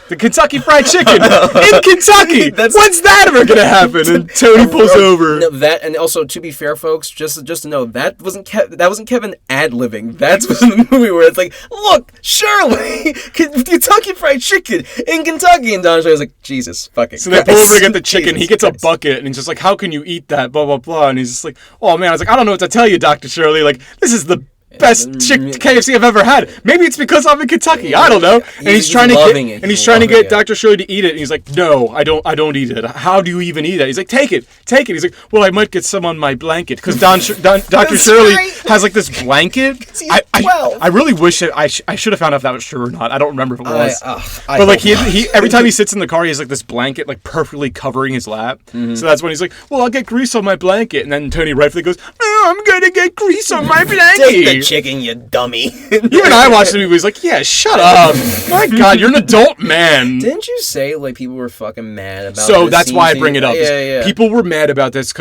Kentucky Fried Chicken in Kentucky. When's that ever going to happen? And Tony pulls over. No, that, and also, to be fair, folks, just to know, that wasn't Kevin ad-libbing. That's what's in the movie where it's like, look, Shirley, Kentucky Fried Chicken in Kentucky. And Don Shirley's like, Jesus fucking So they pull over to get the chicken. He gets a bucket, and he's just like, how can you eat that? Blah, blah, blah. And he's just like, oh, man. I was like, I don't know what to tell you, Dr. Shirley. Like, this is the best KFC I've ever had. Maybe it's because I'm in Kentucky. I don't know. And he's trying to get Dr. Shirley to eat it. And he's like, no, I don't eat it. How do you even eat it? He's like, take it. He's like, well, I might get some on my blanket because Dr. Shirley has like this blanket. I really wish I should have found out if that was true or not. I don't remember if it was. But like he every time he sits in the car, he has like this blanket like perfectly covering his lap. Mm-hmm. So that's when he's like, well, I'll get grease on my blanket. And then Tony rightfully goes, oh, I'm gonna get grease on my blanket. Take the chicken, you dummy. Even I watched the movie. He's like, yeah, shut up. My God, you're an adult man. Didn't you say like people were fucking mad about? So that's why I bring it up. Yeah. People were mad about this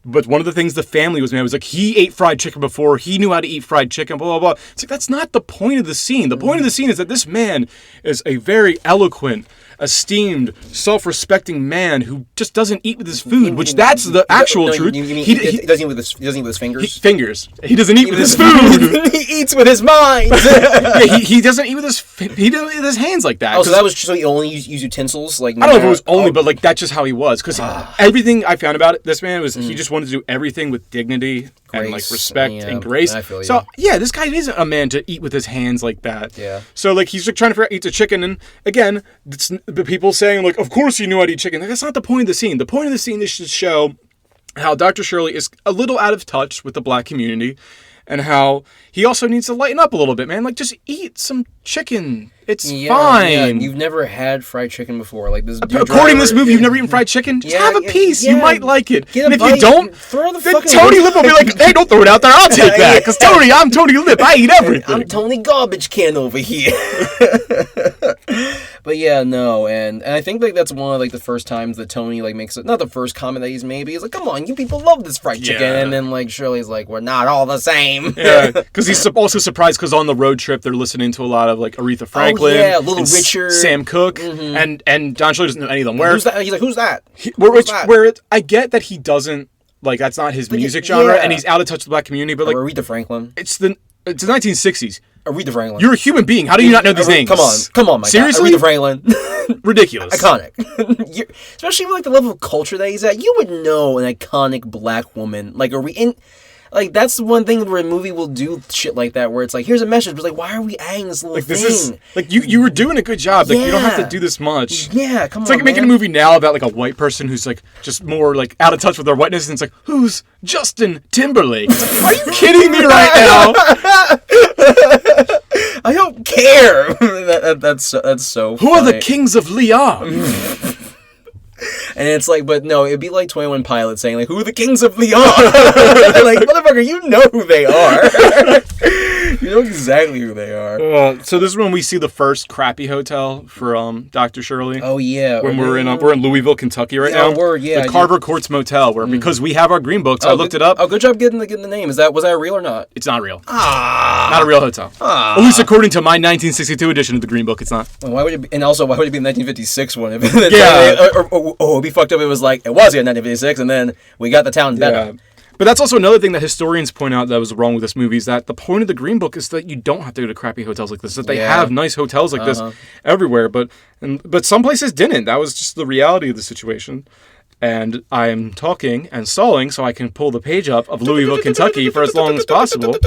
but one of the things the family was mad was like he ate fried chicken before. He knew how to eat fried chicken. Blah blah blah. It's like that's not the point of the scene. The point of the scene is that this man is a very eloquent, esteemed, self-respecting man who just doesn't eat with his food, which that's the actual truth. He doesn't eat with his fingers. He doesn't eat with his food. He eats with his mind. Yeah, he doesn't eat with his hands like that. Oh, so he only used utensils like. I don't know if it was only, but like that's just how he was. Because everything I found about this man was he just wanted to do everything with dignity and like respect and grace. So yeah, this guy isn't a man to eat with his hands like that. Yeah. So like he's like trying to eat the chicken, and again, the people saying like, of course you knew how to eat chicken. Like, that's not the point of the scene. The point of the scene is to show how Dr. Shirley is a little out of touch with the black community, and how he also needs to lighten up a little bit, man. Like, just eat some chicken. It's fine. Yeah. You've never had fried chicken before. Like this. According to this movie, you've never eaten fried chicken? Just have a piece. You might like it. And if you don't, then Tony Lip will be like, hey, don't throw it out there. I'll take that. Because I'm Tony Lip. I eat everything. I'm Tony Garbage Can over here. But yeah, no, and I think like that's one of like the first times that Tony like makes it, not the first comment that he's made, but he's like, come on, you people love this fried chicken, and then like Shirley's like, we're not all the same. Yeah, because he's also surprised because on the road trip they're listening to a lot of like Aretha Franklin, Little Richard, Sam Cooke, and John Shirley doesn't know any of them. Who's that? He's like, who's that? Where I get that he doesn't like that's not his music genre, and he's out of touch with the black community, but like Aretha Franklin, it's the 1960s. Aretha Franklin. You're a human being. How do you not know these names? Come on, my seriously? God. Aretha Franklin. Ridiculous. Iconic. Especially with like the level of culture that he's at, you would know an iconic black woman like like that's one thing where a movie will do shit like that, where it's like, here's a message, but like, why are we adding this little like thing? This is like you were doing a good job. Like you don't have to do this much. Yeah, come on. It's like making a movie now about like a white person who's like just more like out of touch with their whiteness, and it's like, who's Justin Timberlake? It's like, are you kidding me right now? I don't care. That's so. Who are the Kings of Leon? And it's like, but no, it'd be like 21 Pilots saying, like, who are the Kings of Leon? Like, motherfucker, you know who they are. You know exactly who they are. So this is when we see the first crappy hotel for Dr. Shirley. Oh, yeah. When we're in Louisville, Kentucky right now. The Carver Courts Motel, where because we have our green books, I looked it up. Oh, good job getting the name. Was that real or not? It's not real. Not a real hotel. At least according to my 1962 edition of the Green Book, it's not. Well, why would it be the 1956 one? It'd be fucked up. It was like, it was in 1956, and then we got the town better. Yeah. But that's also another thing that historians point out that was wrong with this movie, is that the point of the Green Book is that you don't have to go to crappy hotels like this. That they have nice hotels like this everywhere, but some places didn't. That was just the reality of the situation. And I'm talking and stalling so I can pull the page up of Louisville, Kentucky for as long as possible.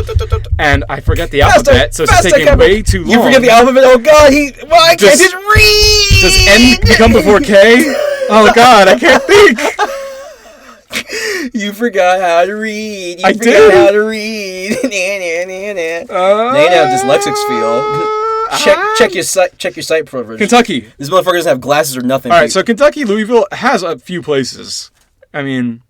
And I forget the alphabet, so it's taking way too long. You forget the alphabet? Oh, God. I can't just read. Does N come before K? Oh, God, I can't think. You forgot how to read. I did. How to read. Now you have dyslexics feel. Check your site privilege. Kentucky. This motherfucker doesn't have glasses or nothing. All right, so Kentucky, Louisville has a few places. I mean,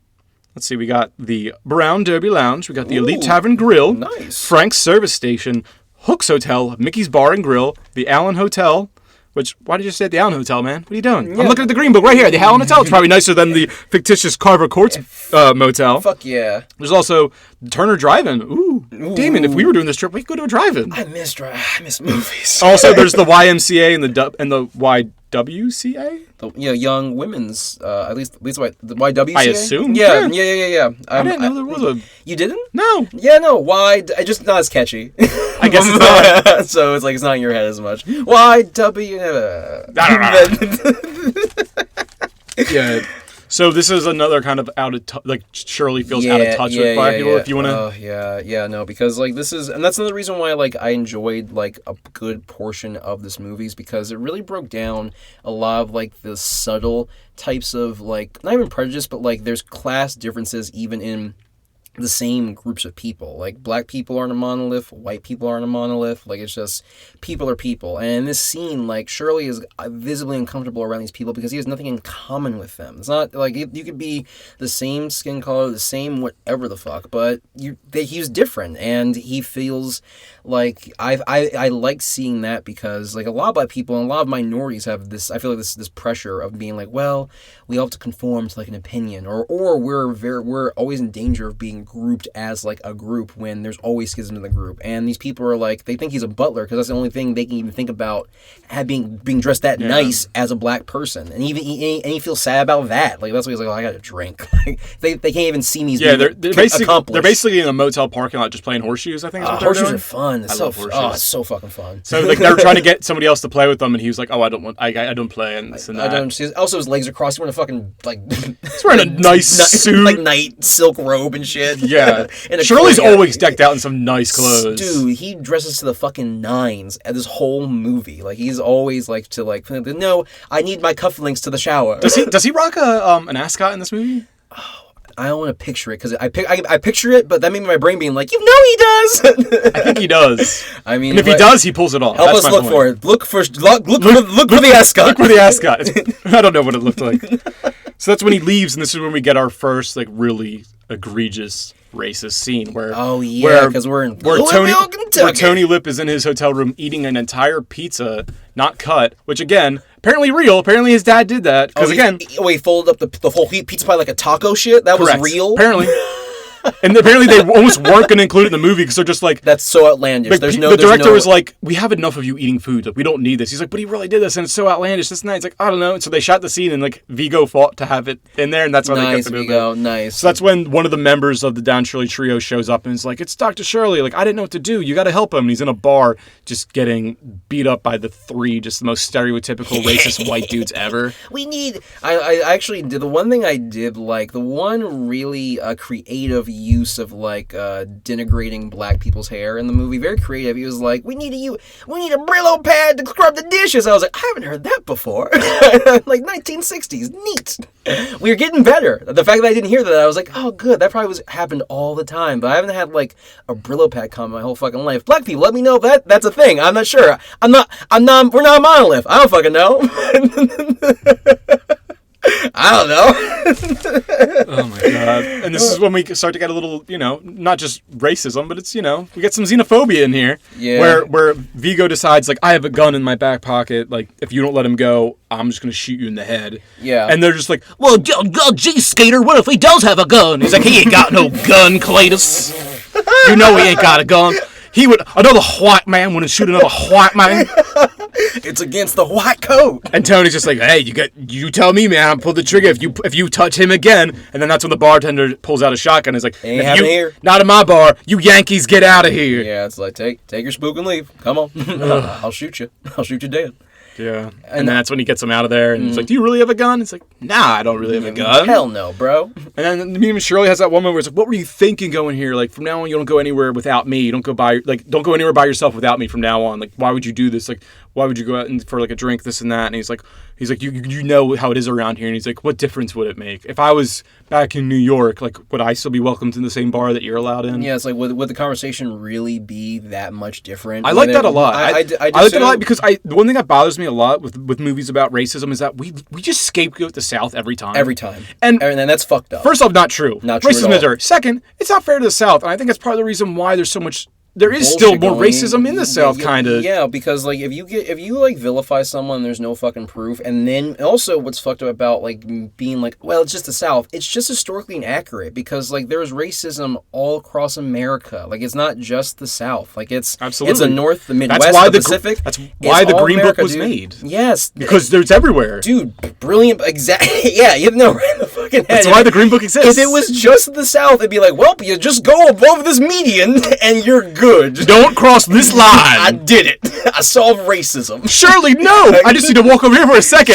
let's see. We got the Brown Derby Lounge. We got the Elite Tavern Grill. Nice. Frank's Service Station. Hook's Hotel. Mickey's Bar and Grill. The Allen Hotel. Which, why did you say at the Allen Hotel, man? What are you doing? Yeah. I'm looking at the Green Book right here. The Allen Hotel. It's probably nicer than the fictitious Carver Courts motel. Fuck yeah. There's also Turner Drive-In. Ooh. Damon, if we were doing this trip, we could go to a drive-in. I miss movies. Also, there's the YMCA and the YWCA. Young Women's, at least the YWCA. I assume. Yeah. I didn't know there was a. You didn't? No. Yeah, no. Why? Just not as catchy. I guess it's not. So it's like it's not in your head as much. YW. Yeah. So this is another kind of out of like Shirley feels out of touch with black people. If you want to, no, because like this is, and that's another reason why like I enjoyed like a good portion of this movie is because it really broke down a lot of like the subtle types of like not even prejudice, but like there's class differences even in the same groups of people. Like black people aren't a monolith, white people aren't a monolith. Like it's just people are people. And in this scene, like Shirley is visibly uncomfortable around these people because he has nothing in common with them. It's not like you could be the same skin color, the same whatever the fuck, but he's different, and he feels like I like seeing that because like a lot of black people and a lot of minorities have this. I feel like this pressure of being like, well, we all have to conform to like an opinion, or we're always in danger of being grouped as like a group when there's always schism in the group. And these people are like, they think he's a butler because that's the only thing they can even think about, being dressed that nice as a black person, and even he feels sad about that. Like that's why he's like, oh, I got to drink. Like they can't even see me. Yeah, they're basically in a motel parking lot just playing horseshoes. I think is what they're horseshoes doing. Are fun. It's love horseshoes. It's so fucking fun. So like they were trying to get somebody else to play with them, and he was like, oh, I don't play, and this and that. I don't. Also, his legs are crossed. He's wearing a fucking like. He's wearing a nice suit, like night silk robe and shit. Yeah, Shirley's always decked out in some nice clothes. Dude, he dresses to the fucking nines at this whole movie. Like he's always like to like, no, I need my cufflinks to the shower. Does he rock an ascot in this movie? I don't want to picture it because I picture it, but that made my brain being like, you know, he does. I think he does. I mean, and if he does, he pulls it off. Help us look for it. Look for the ascot. Look for the ascot. I don't know what it looked like. So that's when he leaves, and this is when we get our first like really egregious racist scene where because we're in Tony Lip is in his hotel room eating an entire pizza not cut, which again apparently real. Apparently his dad did that because he folded up the whole pizza pie like a taco shit. That correct. Was real. Apparently. And apparently they almost weren't going to include it in the movie because they're just like... That's so outlandish. Like, the director was like, we have enough of you eating food. Like, we don't need this. He's like, but he really did this and it's so outlandish. This night, it's like, I don't know. And so they shot the scene and like Vigo fought to have it in there and that's why they kept it in there. Nice. So that's when one of the members of the Down Shirley trio shows up and is like, it's Dr. Shirley. Like, I didn't know what to do. You got to help him. And he's in a bar just getting beat up by the three, just the most stereotypical racist white dudes ever. I actually did, the one thing I did like, the one really creative use of like denigrating black people's hair in the movie, very creative. He was like, we need a Brillo pad to scrub the dishes. I was like, I haven't heard that before. Like 1960s, neat. We were getting better. The fact that I didn't hear that, I was like, oh good, that probably happened all the time, but I haven't had like a Brillo pad come my whole fucking life. Black people, let me know if that's a thing. I'm not sure. We're not a monolith. I don't fucking know. I don't know. Oh my god. And this is when we start to get a little, not just racism, but it's, we get some xenophobia in here. Yeah. Where Vigo decides, like, I have a gun in my back pocket. Like, if you don't let him go, I'm just going to shoot you in the head. Yeah. And they're just like, well, gee, Skater, what if he does have a gun? He's like, he ain't got no gun, Cletus. You know he ain't got a gun. Another white man wouldn't shoot another white man. It's against the white code. And Tony's just like, hey, you tell me, man. I'll pull the trigger if you touch him again. And then that's when the bartender pulls out a shotgun and is like, here. Not in my bar. You Yankees, get out of here. Yeah, it's like, take your spook and leave. Come on. I'll shoot you. I'll shoot you dead. Yeah. And that's when he gets him out of there. And he's like, do you really have a gun? It's like, nah, I don't really have a gun. Hell no, bro. And then even Shirley has that one moment where it's like, what were you thinking going here? Like, from now on, you don't go anywhere without me. You don't go anywhere by yourself without me from now on. Like, why would you do this? Like, why would you go out for like a drink, this and that? And he's like, you know how it is around here. And he's like, what difference would it make? If I was back in New York, like, would I still be welcomed in the same bar that you're allowed in? Yeah, it's like, would the conversation really be that much different? I like that a lot. I like that a lot because the one thing that bothers me a lot with movies about racism is that we just scapegoat the South every time. Every time. And that's fucked up. First off, not true. Not true racism at all. is there. Second, it's not fair to the South. And I think that's part of the reason why there's so much... There is still more racism in the South, kind of. Yeah, because like if you like vilify someone, there's no fucking proof, and then also what's fucked up about like being like, well, it's just the South. It's just historically inaccurate because like there's racism all across America. Like it's not just the South. Like it's absolutely it's the North, the Midwest, the Pacific. That's why the Green Book was made. Yes, because there's everywhere, dude. Brilliant, exactly. Yeah, you know, right in the fucking head. That's why the Green Book exists. If it was just the South, it'd be like, well, you just go above this median and you're good. Don't cross this line. I did it. I solved racism. Surely, no. I just need to walk over here for a second.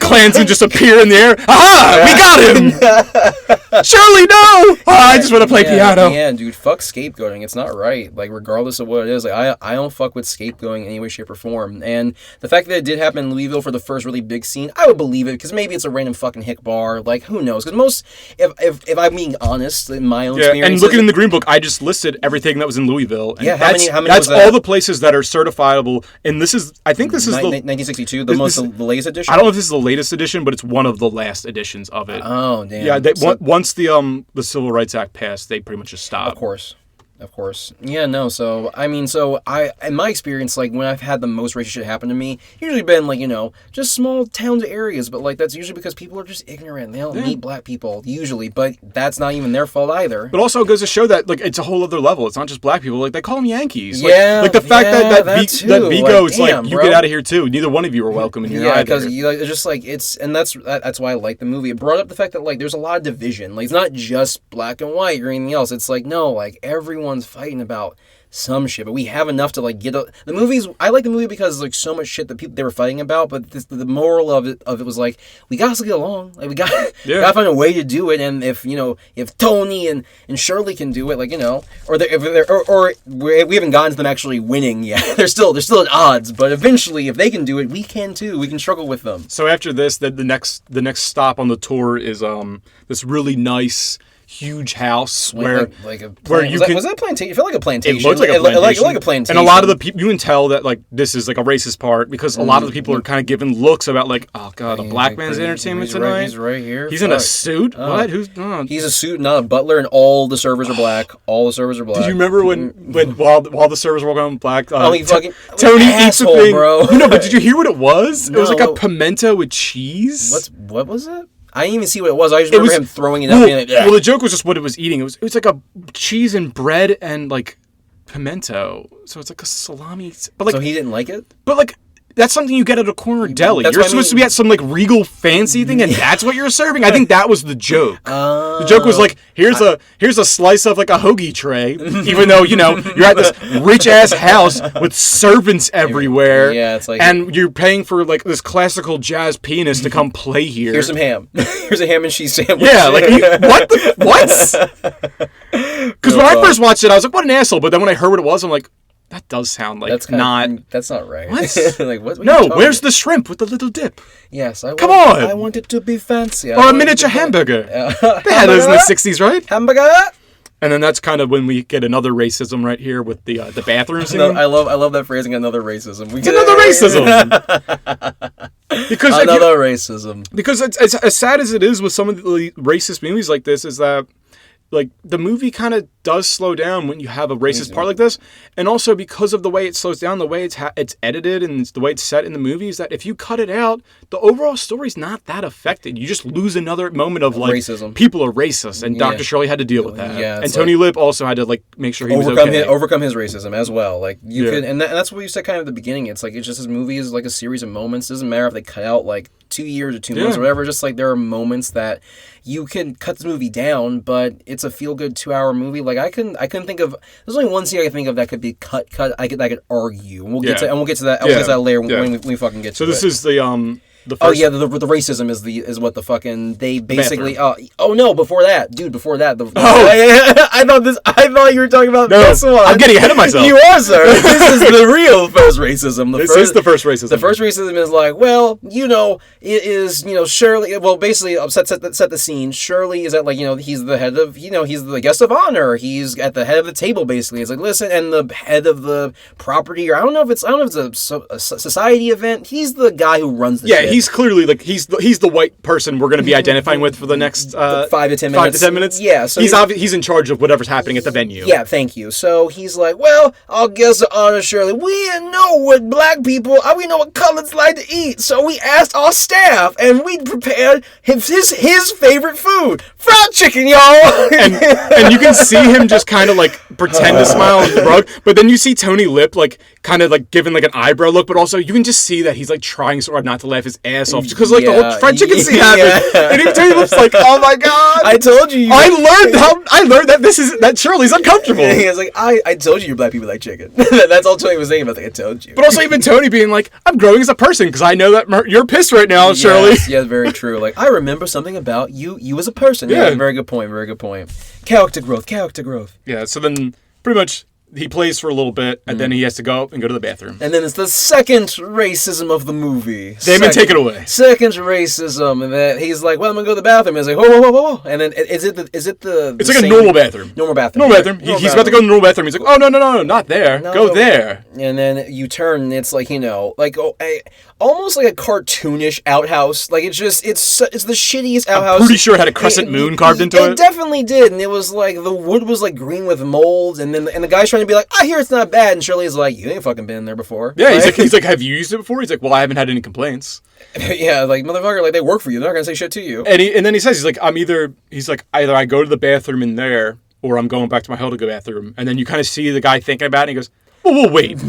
Klansmen just appear in the air. Aha! We got him! Shirley, no! Oh, I just want to play piano. Yeah, dude, fuck scapegoating. It's not right. Like, regardless of what it is, like, I don't fuck with scapegoating in any way, shape, or form. And the fact that it did happen in Louisville for the first really big scene, I would believe it, because maybe it's a random fucking hick bar. Like, who knows? Because most, if I'm being honest, in my own experience... And looking in the Green Book, I just listed everything that was in Louisville. And how many that's was that? all the places that are certifiable. And this is, I think this is 1962, the latest edition? I don't know if this is the latest edition, but it's one of the last editions of it. Oh, damn. Yeah, once the Civil Rights Act passed, they pretty much just stopped. Of course. Yeah, no, so, I mean, in my experience, like, when I've had the most racist shit happen to me, usually been, like, just small towns areas, but, like, that's usually because people are just ignorant. They don't meet black people, usually, but that's not even their fault either. But also it goes to show that, like, it's a whole other level. It's not just black people. Like, they call them Yankees. Like the fact that Vigo, it's damn, like, you bro. get out of here, too. Neither one of you are welcome in here either. Because, it's just, like, and that's why I like the movie. It brought up the fact that, like, there's a lot of division. Like, it's not just black and white or anything else. It's like, no, like, everyone's fighting about some shit, but we have enough to like get the movies. I like the movie because like so much shit that people they were fighting about, but the moral of it was like we gotta get along, like we gotta find a way to do it. And if Tony and Shirley can do it, like or we haven't gotten to them actually winning yet. they're still at odds, but eventually if they can do it, we can too. We can struggle with them. So after this, the next stop on the tour is this really nice huge house where was that a plantation? It felt like a plantation. It looked like a plantation. Like a plantation. And a lot of the people, you can tell that like this is like a racist part because a lot of the people are kind of giving looks about like, oh god, a black man's entertainment tonight. He's right here. He's in a suit. What? Who's? He's a suit, not a butler, and all the servers are black. All the servers are black. Did you remember when while the servers were walking black? He fucking Tony eats a thing, bro. No, but did you hear what it was? No. It was like a pimento with cheese. What was it? I didn't even see what it was. I just remember him throwing it up. Well, the joke was just what it was eating. It was like a cheese and bread and like pimento. So it's like a salami. But like, so he didn't like it? But like, that's something you get at a corner deli. You're supposed to be at some like regal fancy thing, and that's what you're serving. I think that was the joke. The joke was like, here's a slice of like a hoagie tray, even though you're at this rich ass house with servants everywhere. Yeah, it's like, and you're paying for like this classical jazz pianist to come play here. Here's some ham. Here's a ham and cheese sandwich. Yeah, like what? Because when I first watched it, I was like, what an asshole. But then when I heard what it was, I'm like, that does sound like that's not right. What? Like what? No, where's the shrimp with the little dip? Yes, Come on! I want it to be fancy. Or a miniature hamburger. They had those in the 60s, right? Hamburger. And then that's kind of when we get another racism right here with the bathroom scene. I love that phrasing. Another racism. It's another racism. Because another racism. Because it's as sad as it is with some of the racist movies like this, is that like the movie kind of does slow down when you have a racist part like this, and also because of the way it slows down, the way it's edited, and the way it's set in the movie, is that if you cut it out, the overall story's not that affected. You just lose another moment of like racism. People are racist, and Dr. Shirley had to deal with that. Yeah, and Tony Lip also had to like make sure he was okay. Overcome his racism as well. Like you could, and that's what you said kind of at the beginning. It's like it's just this movie is like a series of moments. Doesn't matter if they cut out like 2 years or 2 months or whatever. Just like there are moments that you can cut this movie down, but it's a feel good 2-hour movie. Like I couldn't think of. There's only one scene I can think of that could be cut. I could argue. And we'll get to that. We'll get to that later when we fucking get to it. So this is the first... Oh yeah, the racism is what the fucking they basically. Oh no! Before that. I thought you were talking about this one. I'm getting ahead of myself. You are, sir. This is the real first racism. This is the first racism. The first racism is like, well, it is Shirley. Well, basically, set the scene. Shirley is at like he's the head of he's the guest of honor. He's at the head of the table. Basically, it's like listen, and the head of the property, or I don't know if it's a society event. He's the guy who runs the shit. He's clearly like he's the white person we're going to be identifying with for the next 5 to 10 minutes. 5 to 10 minutes. Yeah, so he's in charge of whatever's happening at the venue. Yeah, thank you. So he's like, well, I'll guess the honor Shirley. We know what black people, we know what colors like to eat. So we asked our staff, and we prepared his favorite food, fried chicken, y'all. and you can see him just kind of like pretend to smile on the rug, but then you see Tony Lip like kind of like giving like an eyebrow look, but also you can just see that he's like trying so hard not to laugh his ass off because like the whole fried chicken scene happened, and even Tony looks like, oh my god, I told you. I learned that Shirley's uncomfortable. He was like, I told you black people like chicken. That's all Tony was saying about. Like, I told you. But also even Tony being like, I'm growing as a person because I know that you're pissed right now, Shirley. Yeah, very true. Like, I remember something about you as a person. Yeah, very good point. Very good point. Character growth. Yeah. So then pretty much he plays for a little bit, and then he has to go and go to the bathroom. And then it's the second racism of the movie. Damon, take it away. Second racism, and then he's like, "Well, I'm gonna go to the bathroom." He's like, "Whoa!" And then is it the? It's like a normal bathroom. Normal bathroom. He's about to go to the normal bathroom. He's like, "Oh no, not there. Go there." And then you turn, and it's like almost like a cartoonish outhouse. Like it's the shittiest outhouse. I'm pretty sure it had a crescent moon carved into it. It definitely did, and it was like the wood was like green with mold, and the guy's trying to be like, I hear it's not bad, and Shirley's like, you ain't fucking been in there before. Yeah, he's like, have you used it before? He's like, well, I haven't had any complaints. Yeah, like motherfucker, like they work for you. They're not gonna say shit to you. And then he says, either I go to the bathroom in there, or I'm going back to my hotel to go bathroom. And then you kind of see the guy thinking about it, and he goes, well, we'll wait.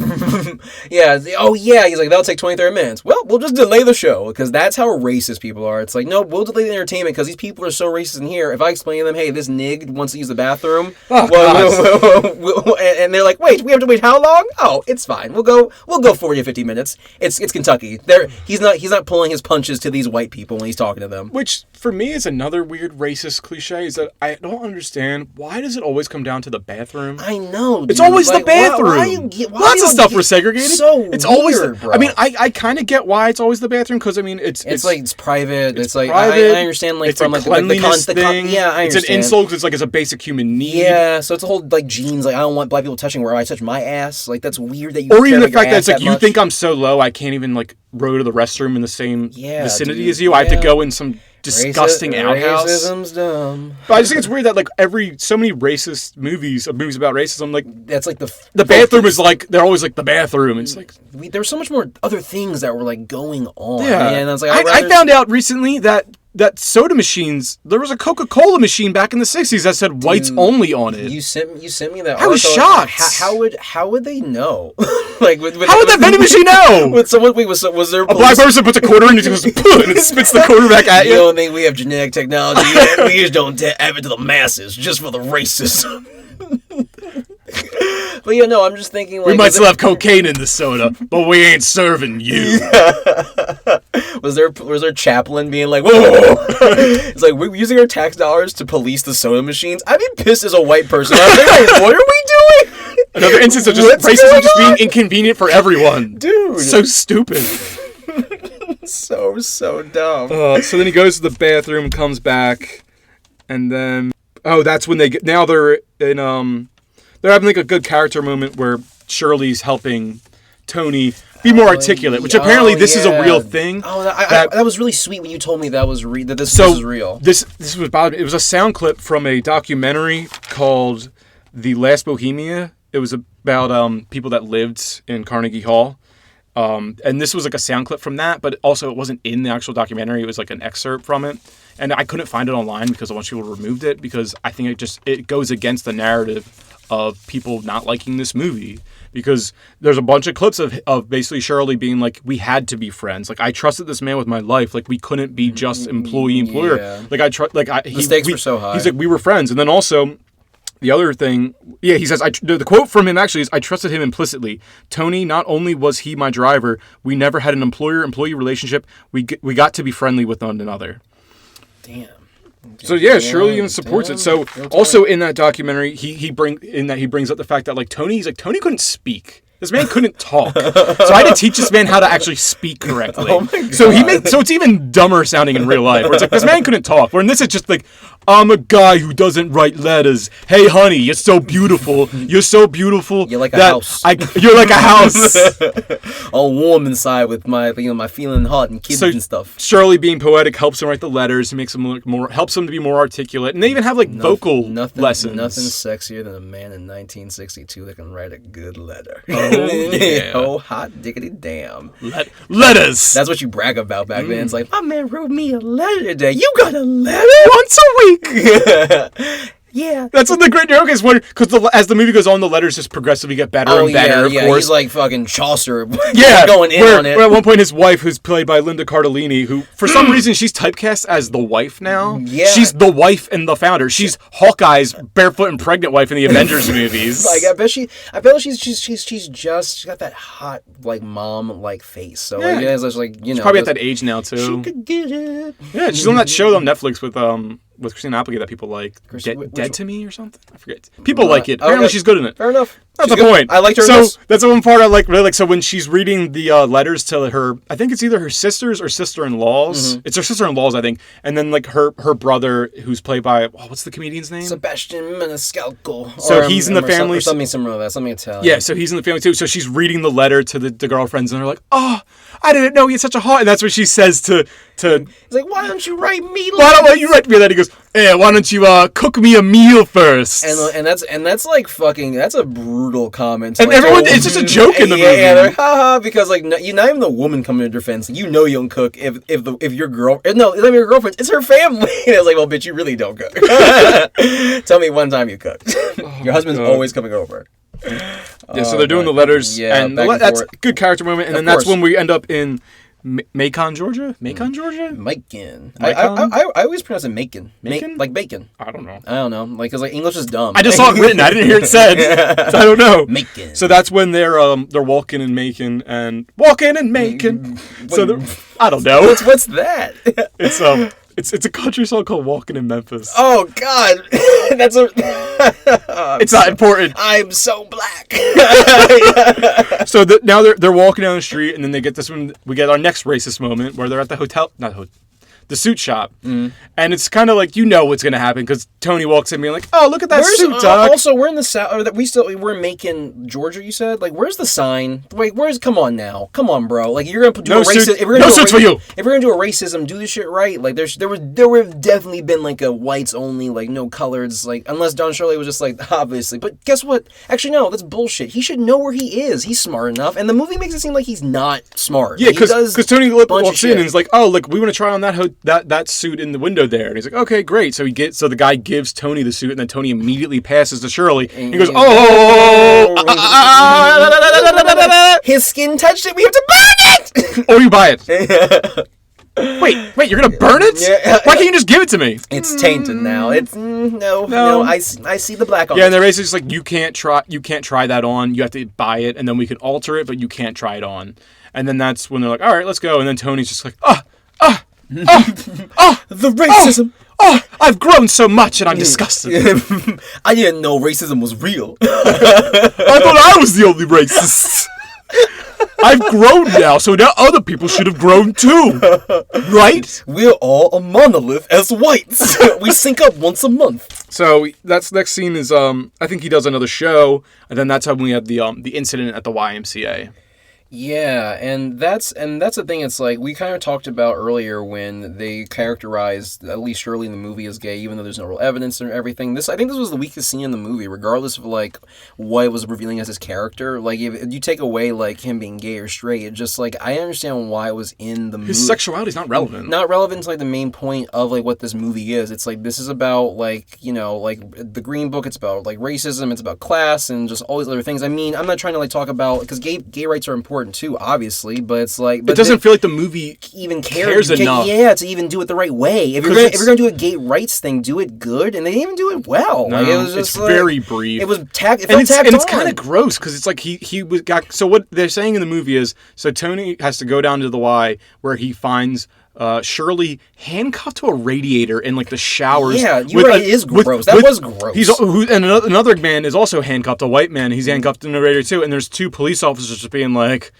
Yeah. Oh, yeah. He's like, that'll take 20, 30 minutes. Well, we'll just delay the show because that's how racist people are. It's like, no, we'll delay the entertainment because these people are so racist in here. If I explain to them, hey, this nig wants to use the bathroom, and they're like, wait, we have to wait how long? Oh, it's fine. We'll go 40 to 50 minutes. It's Kentucky. He's not pulling his punches to these white people when he's talking to them. Which for me is another weird racist cliche is that I don't understand why does it always come down to the bathroom? I know. Dude. It's always the bathroom. Lots of stuff were segregated. It's always weird, bro. I mean, I kind of get why it's always the bathroom because I mean it's like it's private. It's like private. I understand like it's from a like cleanliness thing. Yeah, I understand. It's an insult because it's a basic human need. Yeah, so it's a whole like genes. Like I don't want black people touching where I touch my ass. Like that's weird that you. Or even the fact that it's like you think I'm so low I can't even like row to the restroom in the same vicinity as you. I have to go in some disgusting outhouse. Racism's dumb. But I just think it's weird that like so many racist movies about racism, like that's like the bathroom is like they're always like the bathroom. It's like there's so much more other things that were like going on. Yeah, and I was like, I found out recently that soda machines, there was a Coca-Cola machine back in the 60s that said whites only on it. You sent me that. I was shocked. How would they know? Like how would that vending machine know? Was there a black person puts a quarter in and it goes and it spits the quarter back at you? You don't think we have genetic technology? We just don't have it to the masses just for the racism. But I'm just thinking like we might still have cocaine in the soda, but we ain't serving you. Was there Chaplin being like, whoa? It's like we're using our tax dollars to police the soda machines. I'd be pissed as a white person. I'd be like, what are we doing? Another instance of just racism just being inconvenient for everyone. Dude. So stupid. so dumb. So then he goes to the bathroom, comes back, and then that's when they're in they're having like a good character moment where Shirley's helping Tony be more articulate, which apparently this is a real thing. That was really sweet when you told me that was this was real. This was it was a sound clip from a documentary called The Last Bohemia. It was about people that lived in Carnegie Hall. And this was like a sound clip from that, but also it wasn't in the actual documentary. It was like an excerpt from it. And I couldn't find it online because a bunch of people removed it because I think it goes against the narrative of people not liking this movie. Because there's a bunch of clips of basically Shirley being like, we had to be friends. Like, I trusted this man with my life. Like, we couldn't be just employee-employer. Yeah. The stakes were so high. He's like, we were friends. And then also, the other thing, he says, the quote from him actually is, I trusted him implicitly. Tony, not only was he my driver, we never had an employer-employee relationship. We got to be friendly with one another. Damn. So Shirley even supports it. So also in that documentary, he brings up the fact that like Tony couldn't speak. This man couldn't talk. So I had to teach this man how to actually speak correctly. Oh my God. So it's even dumber sounding in real life. Where it's like this man couldn't talk. Where in this it's just like, I'm a guy who doesn't write letters. Hey honey, you're so beautiful. You're so beautiful. You're like a house. You're like a house. All warm inside with my my feeling hot and kids and stuff. Shirley being poetic helps him write the letters. He makes him look helps him to be more articulate. And they even have vocal lessons. Nothing sexier than a man in 1962 that can write a good letter. Oh, yeah. Oh, hot diggity damn. Letters. That's what you brag about back then. It's like, my man wrote me a letter today. You got a letter? Once a week. Yeah. That's what the great joke is. Because as the movie goes on, the letters just progressively get better and better, of course. He's like fucking Chaucer yeah, going in on it. Where at one point his wife, who's played by Linda Cardellini, who for some reason she's typecast as the wife now. Yeah. She's the wife and the founder. She's Hawkeye's barefoot and pregnant wife in the Avengers movies. Like I bet she's got that hot like mom like face. So Yeah. like, it's just like, you know, She's probably at that age now too. she could get it. Yeah, she's on that show on Netflix with Christina Applegate that people like. Which Dead to Me or something? I forget. People like it. Apparently okay. she's good in it. Fair enough. That's She's the good. point. I liked her in So this. that's the one part I like. Really like. So when she's reading the letters to her, I think it's either her sisters or sister-in-laws. It's her sister-in-laws, I think. And then like her brother, who's played by what's the comedian's name? Sebastian Maniscalco. So he's in the family. Or something similar to that. Something Italian. Yeah, so he's in the family too. So she's reading the letter to the girlfriends, and they're like, "Oh, I didn't know he had such a heart." And that's what she says to. He's like, "Why don't you write me? Why don't you write me?" And then he goes, "Yeah, why don't you cook me a meal first?" And that's like fucking. That's a brutal comment. And like, everyone, it's just a joke in the movie. Yeah, they're like, haha, because like you're not even the woman coming to defense. You know you don't cook if your girl. No, it's not your girlfriend. It's her family. And it's like, well, bitch, you really don't cook. Tell me one time you cooked. Your husband's always coming over. Yeah, so they're doing the letters, and that's a good character moment, and then that's when we end up in Macon, Georgia. Macon, Georgia. Macon. I always pronounce it Macon. Macon? Like bacon. I don't know. I don't know. Like, cause like English is dumb. I just saw it written. I didn't hear it said. So I don't know. Macon. So that's when they're walking in Macon and So I don't know. What's that? It's a country song called "Walking in Memphis." Oh God, that's a. It's not important. I'm so black. So now they're walking down the street, and then they get this one. We get our next racist moment where they're at the the suit shop, and it's kind of like what's gonna happen because Tony walks in being like, "Oh, look at that suit, Doc." Also, we're in the South. Or that we're in Macon, Georgia. You said like, where's the sign? Like, come on now, come on, bro. Like, you're gonna do No a racism. suit- If we're no gonna do suits for you. If we're gonna do a racism, do this shit right. Like, there would have definitely been like a whites only, like no coloreds, like unless Don Shirley was just like obviously. But guess what? Actually, no, that's bullshit. He should know where he is. He's smart enough, and the movie makes it seem like he's not smart. Yeah, because Tony bunch walks of in and shit. is like, "Oh, look, we want to try on that suit in the window there," and he's like, "Okay, great." So the guy gives Tony the suit, and then Tony immediately passes to Shirley. And he goes, "Oh, his skin touched it. We have to burn it. or you buy it." Wait, you're gonna burn it? Yeah. Why can't you just give it to me? It's tainted now. It's no. I see the black on Yeah, it. and they're basically just like, you can't try that on. You have to buy it, and then we can alter it, but you can't try it on. And then that's when they're like, "All right, let's go." And then Tony's just like, The racism. Oh, I've grown so much, and I'm disgusted. I didn't know racism was real. I thought I was the only racist. I've grown now, so now other people should have grown too, right? We're all a monolith as whites. We sync up once a month. So that's next scene is I think he does another show, and then that's how we have the incident at the YMCA. Yeah, and that's the thing. It's like we kind of talked about earlier when they characterized at least Shirley in the movie as gay, even though there's no real evidence and everything. I think this was the weakest scene in the movie, regardless of like what it was revealing as his character. Like if you take away like him being gay or straight, it just like I understand why it was in the movie. His sexuality is not relevant. Not relevant to like the main point of like what this movie is. It's like this is about like like the Green Book. It's about like racism. It's about class and just all these other things. I mean, I'm not trying to like talk about because gay rights are important too, obviously, but it's like it doesn't feel like the movie even cares enough. Yeah, to even do it the right way. If you're gonna do a gay rights thing, do it good, and they didn't even do it well. No, like, it was just it's very brief. It was tacked. And it's kind of gross because it's like he got. So what they're saying in the movie is, so Tony has to go down to the Y where he finds Shirley handcuffed to a radiator in like the showers. Yeah, you're right. It is gross. That was gross. And another man is also handcuffed, a white man. He's handcuffed in the radiator too. And there's two police officers just being like,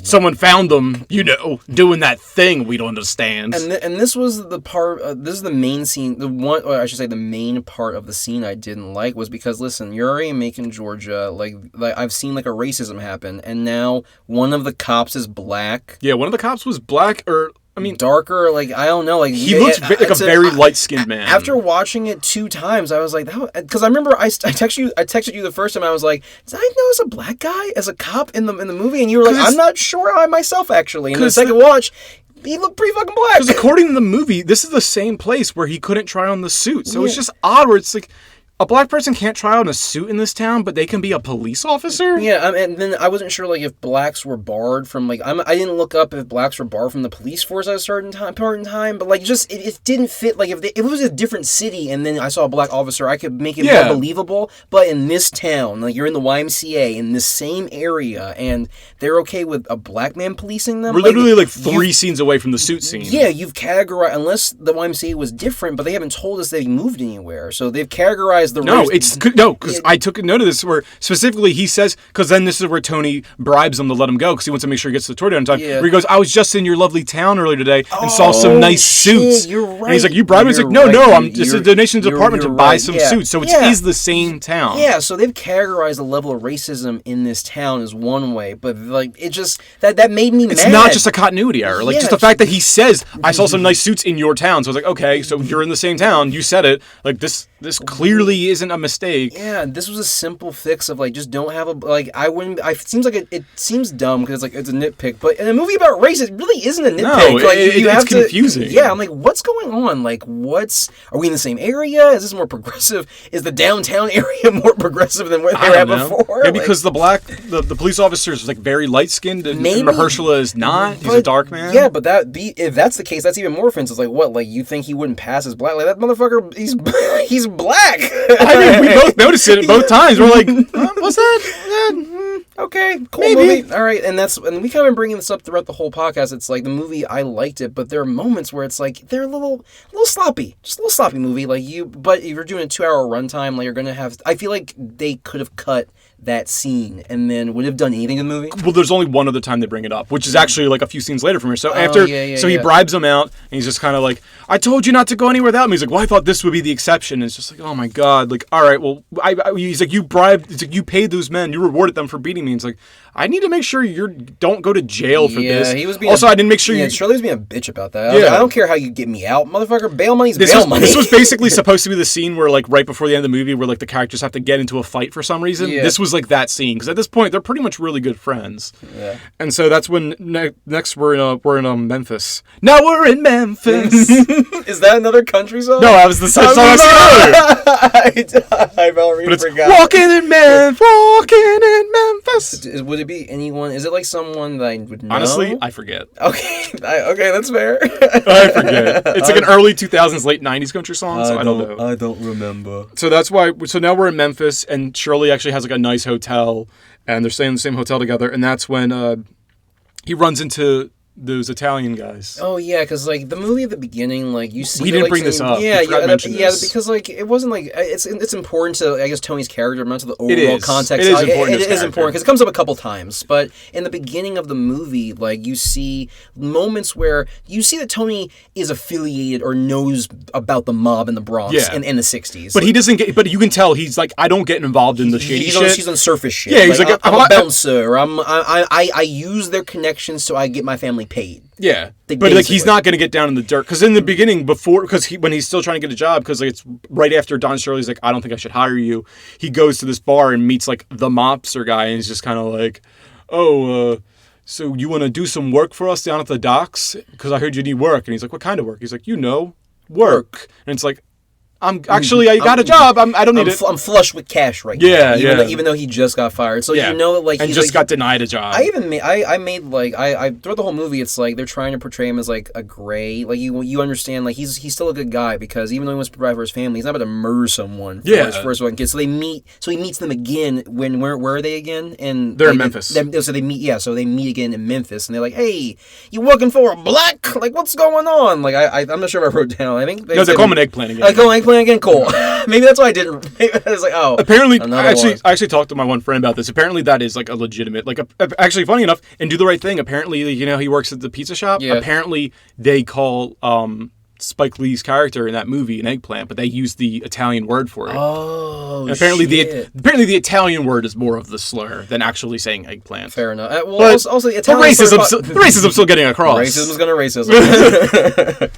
someone found them, doing that thing we don't understand. And this was the part. This is the main scene. The main part of the scene I didn't like was because listen, you're already in Macon, Georgia. Like I've seen like a racism happen, and now one of the cops is black. Yeah, one of the cops was black, or I mean, darker. Like I don't know. Like he looks like a very light-skinned man. After watching it 2 times, I was like, because I remember I texted you the first time. I was like, did I notice a black guy as a cop in the movie? And you were like, I'm not sure I myself actually. And the second watch, he looked pretty fucking black. Because according to the movie, this is the same place where he couldn't try on the suit. So it's just odd where it's like, a black person can't try on a suit in this town, but they can be a police officer? Yeah, and then I wasn't sure, like, if blacks were barred from, like, I didn't look up if blacks were barred from the police force at a certain time, but, like, just, it didn't fit, like, if it was a different city and then I saw a black officer, I could make it more believable, but in this town, like, you're in the YMCA, in this same area, and they're okay with a black man policing them? We're literally, like, 3 scenes away from the suit scene. Yeah, you've categorized, unless the YMCA was different, but they haven't told us they moved anywhere, so they've categorized the race. Because I took note of this where specifically he says, because then this is where Tony bribes him to let him go because he wants to make sure he gets to the tour on time. Yeah. Where he goes, I was just in your lovely town earlier today and saw some nice suits. You're right. And he's like, you bribed me? He's like, no, it's a donation department to buy some suits. So it is the same town. Yeah, so they've categorized the level of racism in this town as one way, but like it just that made me mad. It's not just a continuity error. Like just the fact that he says, I saw some nice suits in your town. So I was like, okay, so you're in the same town. You said it. Like this clearly isn't a mistake. Yeah, this was a simple fix of like just don't have a like I wouldn't. It seems like it seems dumb because it's a nitpick, but in a movie about race, it really isn't a nitpick. No, like it's confusing. Yeah, I'm like, what's going on? Like, are we in the same area? Is this more progressive? Is the downtown area more progressive than where they were at before? Yeah, because the police officer is like very light skinned, and Mahershala is not. He's a dark man. Yeah, but if that's the case, that's even more offensive. Like, what? Like, you think he wouldn't pass as black? Like that motherfucker, he's black. I mean, we both noticed it both times. We're like, what's that? Okay, cool maybe. Movie. All right, and we kind of been bringing this up throughout the whole podcast. It's like the movie, I liked it, but there are moments where it's like they're a little sloppy, just a little sloppy movie. Like but if you're doing a 2-hour runtime, like you're gonna have. I feel like they could have cut that scene and then would have done anything in the movie. Well, there's only one other time they bring it up, which is actually like a few scenes later from here. So he bribes him out, and he's just kind of like, I told you not to go anywhere without me. He's like, well, I thought this would be the exception. And it's just like, oh my god, like, all right, well, he's like, you bribed, it's like, you paid those men, you rewarded them for beating me. And it's like, I need to make sure you don't go to jail for this. He was being also, I didn't make sure Shirley was being a bitch about that. I don't care how you get me out, motherfucker. Bail money's bail money. This was basically supposed to be the scene where, like, right before the end of the movie, where like the characters have to get into a fight for some reason. Yeah. This was like that scene because at this point they're pretty much really good friends. Yeah. And so that's when next we're in Memphis. Now we're in Memphis. Is that another country song? No, that was the song I seen earlier. I already forgot. Walking in Memphis. Would it be anyone? Is it like someone that I would know? Honestly, I forget. Okay, that's fair. I forget. It's like an early 2000s, late 90s country song, so I don't know. I don't remember. So that's why. So now we're in Memphis, and Shirley actually has like a nice hotel, and they're staying in the same hotel together, and that's when he runs into those Italian guys. Oh yeah, because like the movie at the beginning, like you see. We didn't bring this up. Yeah, because like it wasn't like it's important to I guess Tony's character, not to the overall context. It is important. It is important because it comes up a couple times. But in the beginning of the movie, like you see moments where you see that Tony is affiliated or knows about the mob in the Bronx in the '60s. But he doesn't get. But you can tell he's like, I don't get involved in the shady shit. He's on surface shit. Yeah, he's like I'm a bouncer. I use their connections so I get my family paid. Yeah, but like he's not going to get down in the dirt because in the beginning, when he's still trying to get a job, because like it's right after Don Shirley's like, I don't think I should hire you. He goes to this bar and meets like the mobster guy, and he's just kind of like, so you want to do some work for us down at the docks? Because I heard you need work. And he's like, what kind of work? He's like, work. And it's like, I got a job. I don't need it. I'm flush with cash right now. Even though he just got fired. So you know that like and he's just got denied a job. I made like throughout the whole movie it's like they're trying to portray him as like a gray, like you understand like he's still a good guy because even though he wants to provide for his family, he's not about to murder someone for his first one kid. So he meets them again when where are they again? And they're in Memphis. So they meet again in Memphis and they're like, hey, you working for a black? Like what's going on? Like I'm not sure if I wrote down. I think they call him an eggplant again. Again, cool. Maybe that's why I didn't. I was like, oh. Apparently, I actually talked to my one friend about this. Apparently, that is like a legitimate, actually funny enough, and Do the Right Thing. Apparently, he works at the pizza shop. Yeah. Apparently, they call Spike Lee's character in that movie an eggplant, but they use the Italian word for it. Oh, and apparently the Italian word is more of the slur than actually saying eggplant. Fair enough. Also, the Italian racism's still getting across. Racism is going to racism.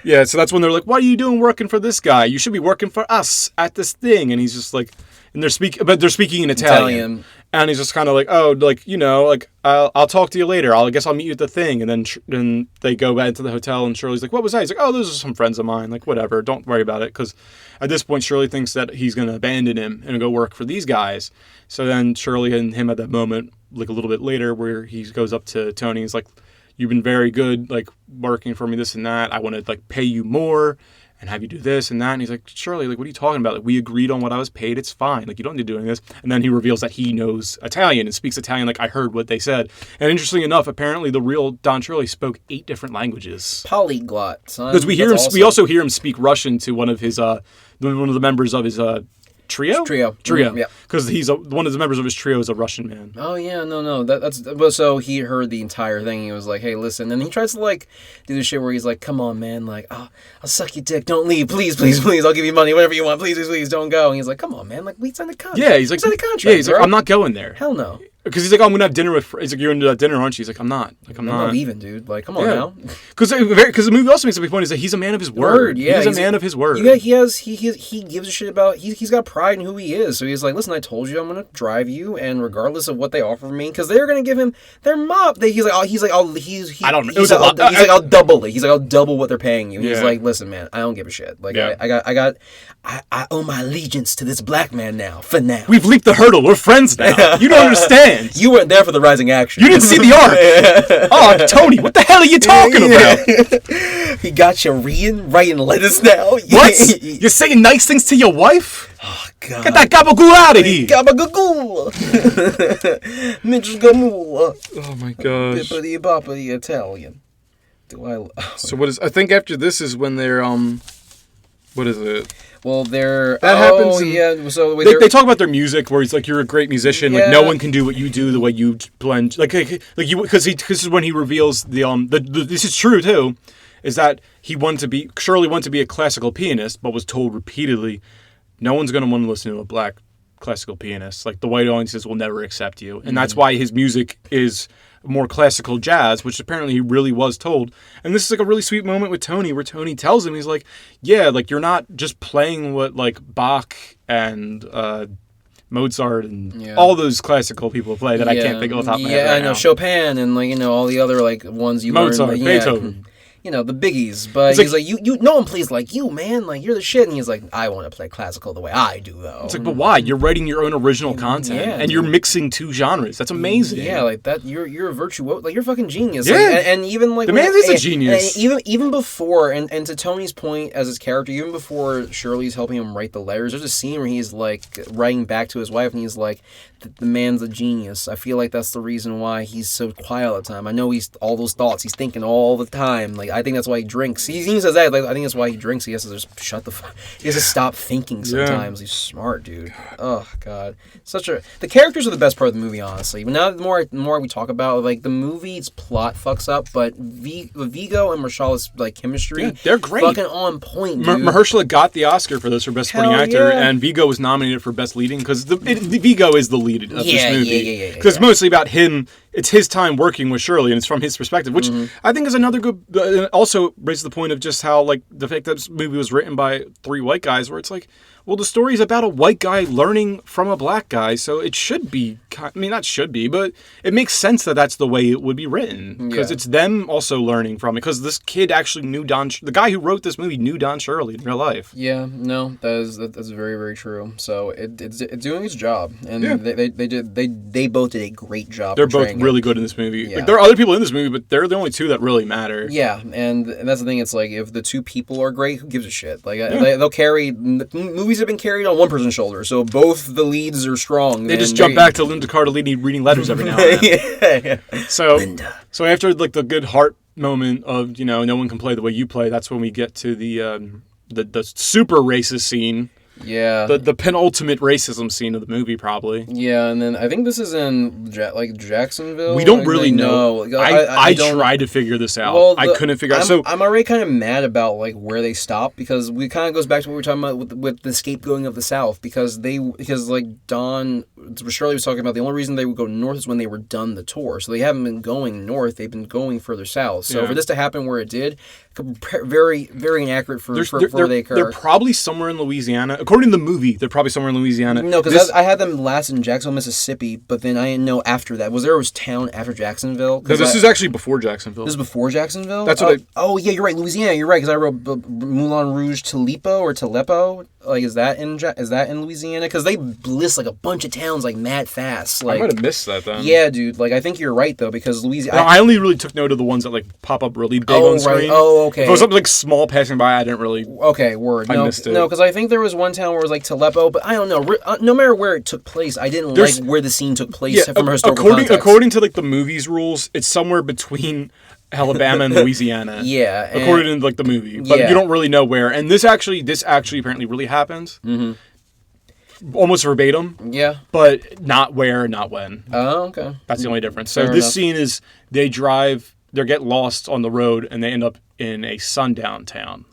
Yeah, so that's when they're like, what are you doing working for this guy? You should be working for us at this thing. And he's just like, and they're speaking in Italian. And he's just kind of like, oh, like, you know, like, I'll talk to you later. I guess I'll meet you at the thing. And then they go back to the hotel, and Shirley's like, what was that? He's like, oh, those are some friends of mine. Like, whatever. Don't worry about it. Because at this point, Shirley thinks that he's going to abandon him and go work for these guys. So then Shirley and him at that moment, like a little bit later, where he goes up to Tony, he's like, you've been very good, like, working for me, this and that. I want to, like, pay you more and have you do this and that. And he's like, Shirley, like, what are you talking about? Like, we agreed on what I was paid. It's fine. Like, you don't need to do this. And then he reveals that he knows Italian and speaks Italian. Like, I heard what they said. And interestingly enough, apparently the real Don Shirley spoke 8 different languages. Polyglot, son. Because we also hear him speak Russian to one of the members of his trio. Yeah. Because one of the members of his trio is a Russian man. Oh yeah, no. That's so he heard the entire thing. He was like, "Hey, listen," and he tries to like do the shit where he's like, "Come on, man, like, I'll suck your dick. Don't leave, please. I'll give you money, whatever you want. Please, don't go." And he's like, "Come on, man, like we signed a contract." Yeah, he's like, signed a contract. Yeah, he's like, I'm not going there. Hell no. Because he's like, oh, I'm gonna have dinner with. He's like, you're into that dinner, aren't you? He's like, I'm not. Like, I'm not leaving, dude. Like, come on now. Because the movie also makes a big point is that he's a man of his word. Yeah, he's a man of his word. Yeah, he gives a shit about. He's got pride in who he is. So he's like, listen, I told you I'm gonna drive you, and regardless of what they offer me, because they're gonna give him their mop. He's like, I don't know. He's like, I'll double it. He's like, I'll double what they're paying you. He's like, listen, man, I don't give a shit. Like, I owe my allegiance to this black man now. For now, we've leaped the hurdle. We're friends now. You don't understand. You weren't there for the rising action. You didn't see the arc. Oh, Tony, what the hell are you talking about? He got you writing letters now. What? You're saying nice things to your wife? Oh, God. Get that gabagool out of here. Gabagool. Mitch Gamool. Oh, my gosh. Bippity boppity Italian. So what is... I think after this is when they're... What is it? Well, they're... That happens. So they talk about their music, where he's like, "You're a great musician. Yeah. Like no one can do what you do, the way you blend." Like you, because this is when he reveals this is true too, is that Shirley wanted to be a classical pianist, but was told repeatedly, no one's going to want to listen to a black classical pianist. Like the white audiences will never accept you, and that's why his music is more classical jazz, which apparently he really was told. And this is like a really sweet moment with Tony, where Tony tells him, he's like, yeah, like you're not just playing what like Bach and Mozart and all those classical people play that I can't think of off the top of my head right I know now. Chopin and like, you know, all the other like ones you Mozart, learned. Beethoven. You know, the biggies, but he's like, you no one plays like you, man. Like, you're the shit. And he's like, I want to play classical the way I do, though. It's like, but why? You're writing your own original content, and you're mixing 2 genres. That's amazing. Yeah, like that. You're a virtuoso. Like, you're a fucking genius. Yeah, like, and even like the man is a genius. And even before, and to Tony's point as his character, even before Shirley's helping him write the letters, there's a scene where he's like writing back to his wife, and he's like, the man's a genius. I feel like that's the reason why he's so quiet all the time. I know he's all those thoughts. He's thinking all the time. Like, I think that's why he drinks. He even says that. Like, I think that's why he drinks. He has to just shut the fuck. He has to stop thinking sometimes. Yeah. He's smart, dude. Oh God, the characters are the best part of the movie, honestly. But now the more we talk about, like, the movie's plot fucks up, but Viggo and Marshall's like chemistry, they're great, fucking on point. Dude. Mahershala got the Oscar for this for best supporting actor, and Viggo was nominated for best leading because Viggo is the lead of this movie. Because it's mostly about him. It's his time working with Shirley, and it's from his perspective, which I think is another good... also raises the point of just how, like, the fact that this movie was written by 3 white guys, where it's like, well, the story is about a white guy learning from a black guy, so it should be... I mean, not should be, but it makes sense that that's the way it would be written. Because it's them also learning from it. Because this kid actually knew the guy who wrote this movie knew Don Shirley in real life. Yeah, no, that's very, very true. So it's doing its job. And they both did a great job. They're both really good in this movie. Yeah. Like, there are other people in this movie, but they're the only 2 that really matter. Yeah, and that's the thing. It's like, if the 2 people are great, who gives a shit? Like, they'll carry... Movies have been carried on one person's shoulder, so both the leads are strong. They just jump back to Linda Cardellini reading letters every now and then. So after like the good heart moment of, you know, no one can play the way you play, that's when we get to the super racist scene. Yeah. The penultimate racism scene of the movie, probably. Yeah, and then I think this is in Jacksonville. We don't really know. I tried to figure this out. Well, I couldn't figure out. So I'm already kind of mad about like where they stop, because we kind of goes back to what we were talking about with the scapegoating of the South, because like Shirley was talking about, the only reason they would go north is when they were done the tour. So they haven't been going north; they've been going further south. So for this to happen where it did, very, very inaccurate for where they occur. They're probably somewhere in Louisiana. according to the movie, they're probably somewhere in Louisiana. No, because I had them last in Jacksonville, Mississippi, but then I didn't know after that. Was town after Jacksonville? No, this is actually before Jacksonville. This is before Jacksonville? That's what Oh, yeah, you're right. Louisiana, you're right, because I wrote Moulin Rouge Telepo. Like, is that in Louisiana? Because they list, like, a bunch of towns, like, mad fast. Like, I might have missed that, then. Yeah, dude. Like, I think you're right, though, because Louisiana... No, I only really took note of the ones that, like, pop up really big on screen. Right. Oh, okay. If it was something, like, small passing by, I didn't really... Okay, word. I missed it. No, because I think there was one town where it was, like, Telepo, but I don't know. No matter where it took place, I didn't like where the scene took place from a historical context. According to, like, the movie's rules, it's somewhere between Alabama and Louisiana. Yeah. According to, like, the movie. But you don't really know where. And this actually apparently really happens. Mm-hmm. Almost verbatim. Yeah. But not where, not when. Oh, okay. That's the only difference. So this scene is they get lost on the road and they end up in a sundown town.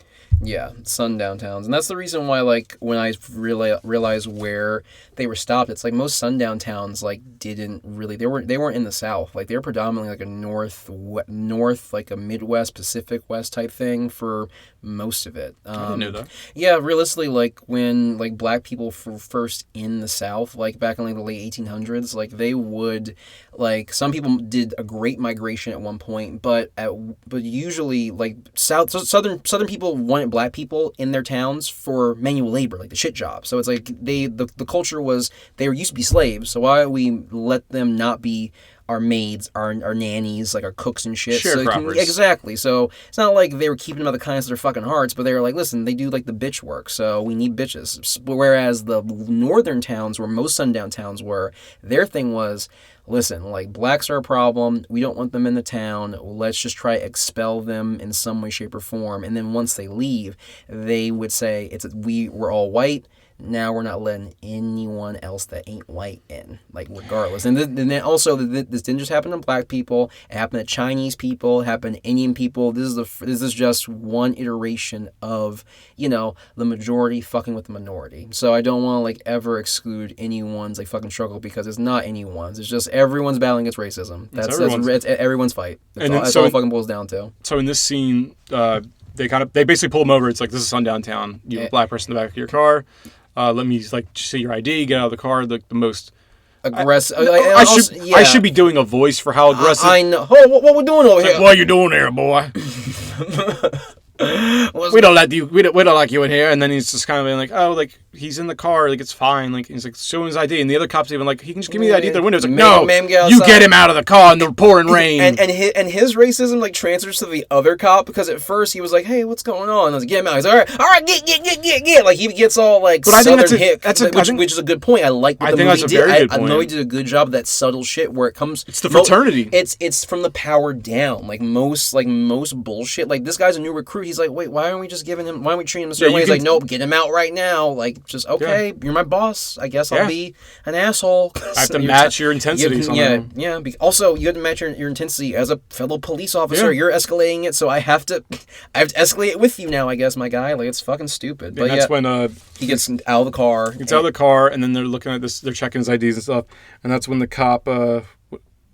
Yeah, sundown towns. And that's the reason why, like, when I realized where they were stopped, it's like most sundown towns, like, didn't really... They weren't in the South. Like, they were predominantly, like, a north, like, a Midwest, Pacific West type thing for most of it. I didn't know that. Yeah, realistically, like, when, like, black people were first in the South, like, back in, like, the late 1800s, like, they would... Like, some people did a great migration at one point, but usually, like, southern people wanted black people in their towns for manual labor, like the shit job. So it's like the culture was they used to be slaves. So why we let them not be our maids, our nannies, like our cooks and shit. Sharecroppers. Exactly. So it's not like they were keeping them out of the kindness of their fucking hearts, but they were like, listen, they do like the bitch work, so we need bitches. Whereas the northern towns, where most sundown towns were, their thing was, listen, like, blacks are a problem. We don't want them in the town. Let's just try to expel them in some way, shape, or form. And then once they leave, they would say, we're all white. Now we're not letting anyone else that ain't white in, like, regardless. And then also, this didn't just happen to black people. It happened to Chinese people. It happened to Indian people. This is just one iteration of, the majority fucking with the minority. So I don't want to, like, ever exclude anyone's, like, fucking struggle, because it's not anyone's. It's just everyone's battling against racism. That's everyone's fight. That's all it fucking boils down to. So in this scene, they basically pull him over. It's like, this is sundown town. You have a black person in the back of your car. Let me, like, see your ID, get out of the car, the most... Aggressive. I should be doing a voice for how aggressive... I know. Oh, what we doing over here? Like, what are you doing there, boy? we don't like you in here. And then he's just kind of being like, oh, like, he's in the car, like, it's fine. Like, he's like showing his ID, and the other cop's even like, he can just give me the ID through the window. It's like, no, you get him out of the car in the pouring rain. And his racism, like, transfers to the other cop, because at first he was like, hey, what's going on? And I was like, get him out. He's like, all right, get. Like, he gets all, like, but southern hick, which is a good point. I like what the movie did. Very good point. I know he did a good job of that subtle shit where it comes... It's the fraternity. It's from the power down. Like, most bullshit. Like, this guy's a new recruit. He's like, wait, why aren't we just giving him... Why aren't we treating him a certain way? He's like, nope, get him out right now. Like, just, okay, you're my boss. I guess I'll be an asshole. I have to match your intensity. Yeah. Also, you have to match your intensity as a fellow police officer. You're escalating it, so I have to escalate it with you now, I guess, my guy. Like, it's fucking stupid. But that's when he gets out of the car. Gets out of the car, and then they're looking at this. They're checking his IDs and stuff, and that's when the cop...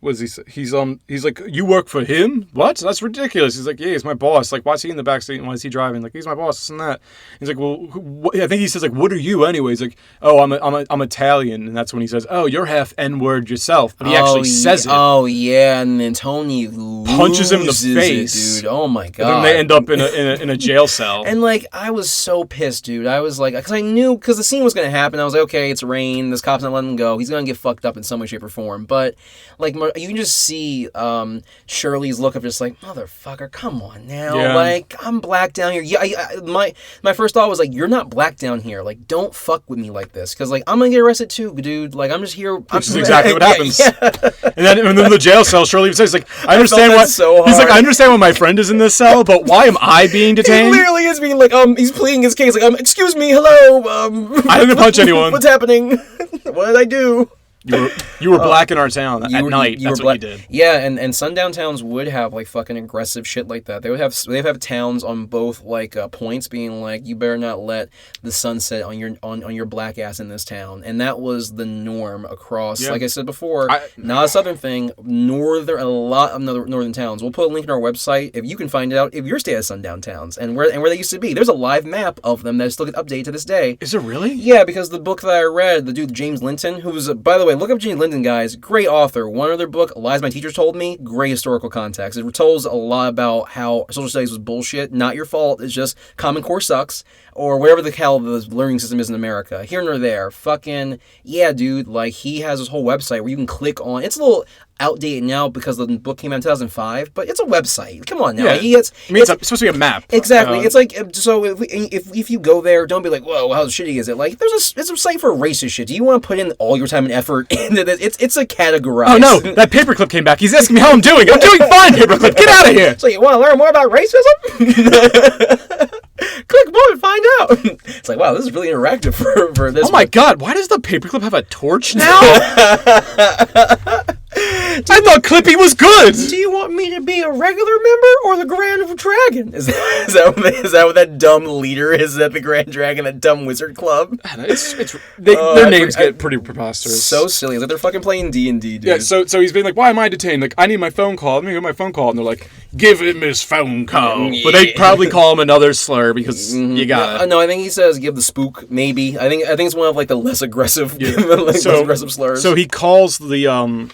He's like, you work for him? What? That's ridiculous. He's like, yeah, he's my boss. Like, why is he in the backseat and why is he driving? Like, he's my boss, this and that. He's like, well, I think he says, like, what are you anyway? He's like, oh, I'm Italian. And that's when he says, oh, you're half N-word yourself. But he actually says it. Oh, yeah. And then Tony punches him in the face. Dude. Oh, my God. And then they end up in a jail cell. And, like, I was so pissed, dude. I was like, because I knew, because the scene was going to happen. I was like, okay, it's rain. This cop's not letting him go. He's going to get fucked up in some way, shape, or form. But, like, you can just see Shirley's look of just like, motherfucker, come on now. Yeah. Like, I'm black down here. Yeah, my first thought was like, you're not black down here. Like, don't fuck with me like this. Because, like, I'm going to get arrested too, dude. Like, I'm just here. Which is exactly what happens. Yeah. And then in the jail cell, Shirley says, like, I understand why. So he's like, I understand why my friend is in this cell, but why am I being detained? He literally is being like, he's pleading his case. Like, excuse me, hello. I didn't punch anyone. What's happening? What did I do? You were black in our town at night. That's what you did. Yeah, and sundown towns would have like fucking aggressive shit like that. They'd have towns on both like points being like, you better not let the sun set on your black ass in this town, and that was the norm across. Yeah. Like I said before, not a southern thing. A lot of northern towns. We'll put a link in our website if you can find out if your state has sundown towns and where they used to be. There's a live map of them that still get updated to this day. Is it really? Yeah, because the book that I read, the dude James Linton, who was, by the way, look up James Linton, guys. Great author. One other book, Lies My Teachers Told Me. Great historical context. It tells a lot about how social studies was bullshit. Not your fault. It's just Common Core sucks. Or whatever the hell the learning system is in America. Here nor there. Fucking, yeah, dude. Like, he has this whole website where you can click on. It's a little outdated now because the book came out in 2005, but it's a website. Come on now. Yeah. It's supposed to be a map. Exactly. It's like, so if you go there, don't be like, whoa, how shitty is it? Like, it's a site for racist shit. Do you want to put in all your time and effort into this? It's a categorized. Oh no, that paperclip came back. He's asking me how I'm doing. I'm doing fine, paperclip. Get out of here. So you want to learn more about racism? Click more and find out. It's like, wow, this is really interactive for this. Oh my god, why does the paperclip have a torch now? I thought Clippy was good. Do you want me to be a regular member or the Grand Dragon? Is that what that dumb leader is? Is that the Grand Dragon, that dumb wizard club? Their names get pretty preposterous. So silly. It's like they're fucking playing D&D, dude. Yeah, so he's being like, why am I detained? Like, I need my phone call. Let me get my phone call. And they're like, give him his phone call. Yeah. But they probably call him another slur because you got it. No, I think he says give the spook, maybe. I think it's one of like the less aggressive, less aggressive slurs. So he calls the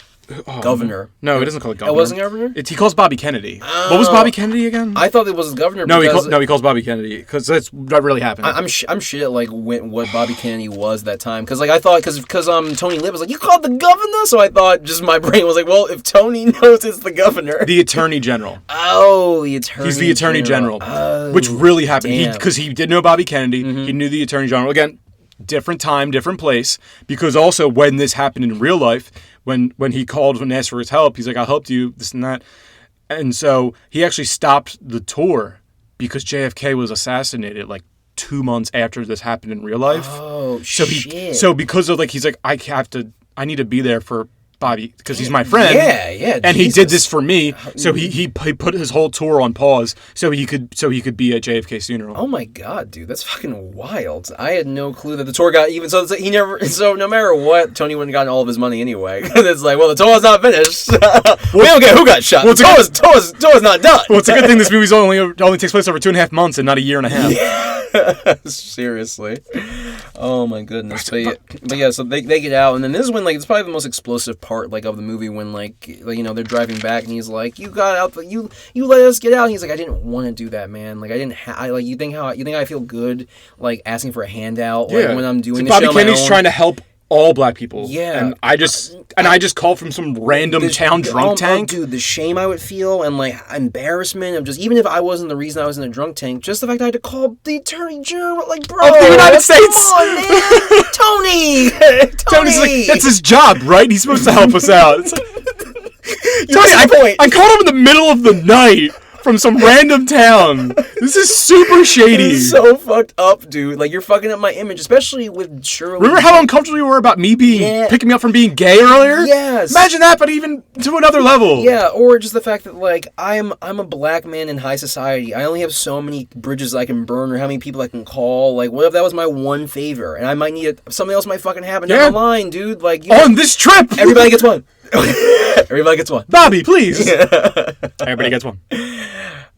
governor. No, he doesn't call it governor. It wasn't governor? He calls Bobby Kennedy. What was Bobby Kennedy again? I thought it was governor. No, he calls Bobby Kennedy because that really happened. I'm shit at like what Bobby Kennedy was that time, because like I thought because Tony Lip was like, you called the governor, so I thought, just my brain was like, well, if Tony knows it's the governor, the Attorney General. Oh, the Attorney. He's the Attorney General, which really happened because he did know Bobby Kennedy. Mm-hmm. He knew the Attorney General again. Different time, different place. Because also when this happened in real life, when he called and asked for his help, he's like, I'll help you, this and that. And so he actually stopped the tour because JFK was assassinated like 2 months after this happened in real life. Oh, shit. So because of like, he's like, I need to be there for Bobby because he's my friend. Yeah. And he did this for me, so he put his whole tour on pause so he could be at JFK's funeral. Oh my god, dude, that's fucking wild. I had no clue that the tour got even. So he never. So no matter what, Tony wouldn't have gotten all of his money anyway. It's like, well, the tour's not finished. We don't care who got shot. Well, the tour's not done. Well, it's a good thing this movie's only takes place over 2.5 months and not a year and a half. Yeah. Seriously. Oh my goodness. But yeah, so they get out, and then this is when like it's probably the most explosive part like of the movie when like you know they're driving back and he's like, you got out, you let us get out. And he's like, I didn't want to do that, man. Like I didn't like you think I feel good like asking for a handout like when I'm doing this Bobby shit on my Kennedy's own. trying to help all black people. Yeah. And I just called from some random town drunk tank. Dude, the shame I would feel and like embarrassment of just, even if I wasn't the reason I was in a drunk tank, just the fact I had to call the Attorney General, like, bro, of the United States. Come on, man. Tony's like, that's his job, right? He's supposed to help us out. It's like, Tony, I called him in the middle of the night from some random town. This is super shady. This is so fucked up, dude. Like, you're fucking up my image, especially with Shirley. Remember how uncomfortable you were about me picking me up from being gay earlier? Yes. Imagine that, but even to another level. Yeah, or just the fact that, like, I'm a black man in high society. I only have so many bridges I can burn or how many people I can call. Like, what if that was my one favor? And I might need it. Something else might fucking happen down the line, dude. Like, on this trip! Everybody gets one. Everybody gets one. Bobby, please. Everybody gets one.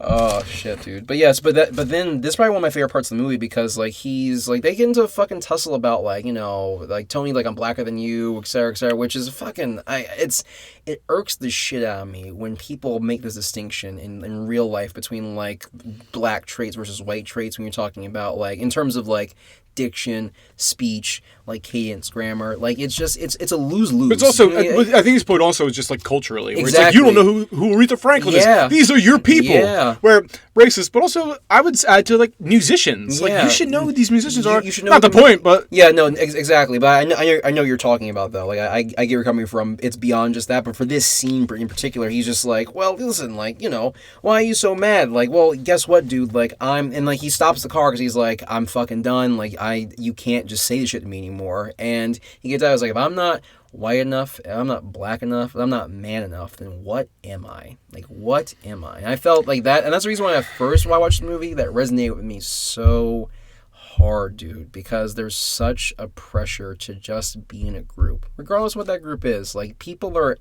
Oh shit, dude. But yes, but then this is probably one of my favorite parts of the movie because like he's like they get into a fucking tussle about like, you know, like Tony, like I'm blacker than you, etc., which is fucking it irks the shit out of me when people make this distinction in real life between like black traits versus white traits when you're talking about like in terms of like diction, speech, like cadence, grammar. Like it's just it's a lose-lose. It's also I think his point also is just like culturally, where exactly. it's like you don't know who Aretha Franklin is. These are your people. Yeah. Where racist, but also I would add to like musicians. Yeah. Like you should know who these musicians are. You should know not the point, but yeah, no, exactly. But I know you're talking about though. Like I get where you're coming from. It's beyond just that. But for this scene in particular, he's just like, well, listen, like you know, why are you so mad? Like, well, guess what, dude? Like and like he stops the car because he's like, I'm fucking done. Like you can't just say this shit to me anymore. And he gets out. I was like, if I'm not white enough, if I'm not black enough, if I'm not man enough, then what am I? Like, what am I? And I felt like that, and that's the reason why when I watched the movie, that resonated with me so hard, dude, because there's such a pressure to just be in a group, regardless of what that group is. Like, people are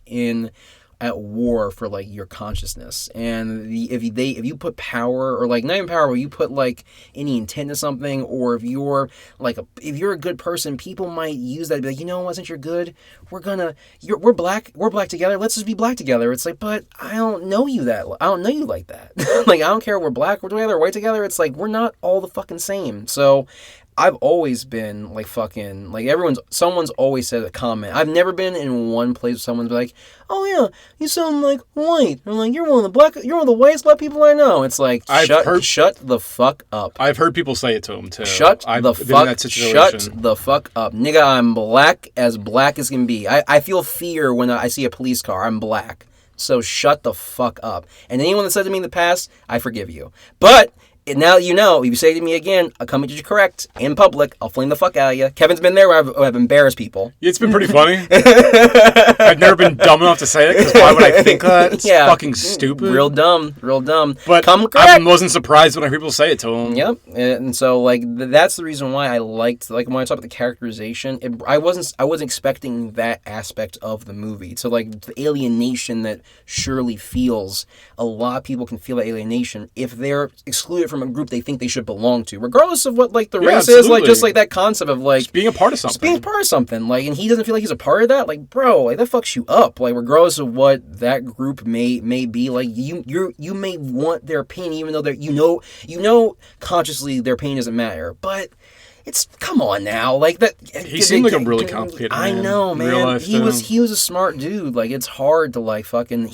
at war for like your consciousness, and if you put power, or like not even power, but you put like any intent to something, or if you're a good person, people might use that to be like, you know what, since you're good, we're black together, let's just be black together. It's like, but I don't know you like that. Like, I don't care if we're black, we're together, white together. It's like, we're not all the fucking same. So I've always been like fucking, like, someone's always said a comment. I've never been in one place where someone's like, oh yeah, you sound like white. I'm like, you're one of the whitest black people I know. It's like, shut the fuck up. I've heard people say it to him too. Shut the fuck up. Nigga, I'm black as can be. I feel fear when I see a police car. I'm black. So shut the fuck up. And anyone that said to me in the past, I forgive you. But now you know, if you say it to me again, I'll come at you correct in public. I'll flame the fuck out of you. Kevin's been there where I've embarrassed people. It's been pretty funny. I've never been dumb enough to say it, because why would I think that? It's fucking stupid. Real dumb. But I wasn't surprised when people say it to him. Yep. And so, like, that's the reason why I liked, like, when I talk about the characterization, I wasn't expecting that aspect of the movie. So, like, the alienation that Shirley feels, a lot of people can feel that alienation if they're excluded from a group they think they should belong to, regardless of what, like, the race is. Like, just like that concept of, like, just being a part of something. Like, and he doesn't feel like he's a part of that. Like, bro, like, that fucks you up. Like, regardless of what that group may be, like, you may want their pain, even though they're, you know consciously their pain doesn't matter. But it's, come on now, like, that. He seemed like a really complicated man. I know, man. He was a smart dude. Like, it's hard to, like, fucking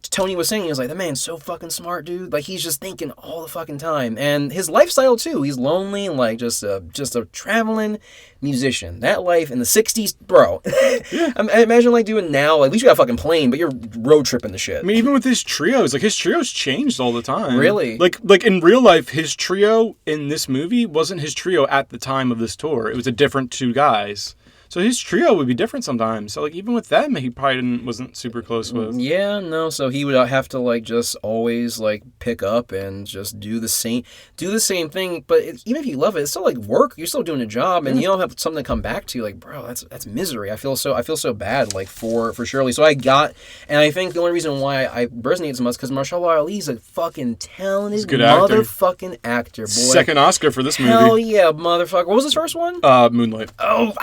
Tony was saying, he was like, that man's so fucking smart, dude. Like, he's just thinking all the fucking time, and his lifestyle too. He's lonely, like, just a traveling musician. That life in the '60s, bro. Yeah. I imagine, like, doing now. Like, at least you got a fucking plane, but you're road tripping the shit. I mean, even with his trios, like, his trios changed all the time. Really? Like in real life, his trio in this movie wasn't his trio at the time of this tour. It was a different two guys. So his trio would be different sometimes. So, like, even with them, he probably wasn't super close with. Yeah, no. So he would have to, like, just always, like, pick up and just do the same thing. But even if you love it, it's still, like, work. You're still doing a job, and you don't have something to come back to. Like, bro, that's misery. I feel so bad, like, for Shirley. So and I think the only reason why I resonate so much because Mahershala Ali's a fucking talented motherfucking actor, boy. Second Oscar for this movie. Hell yeah, motherfucker. What was his first one? Moonlight. Oh,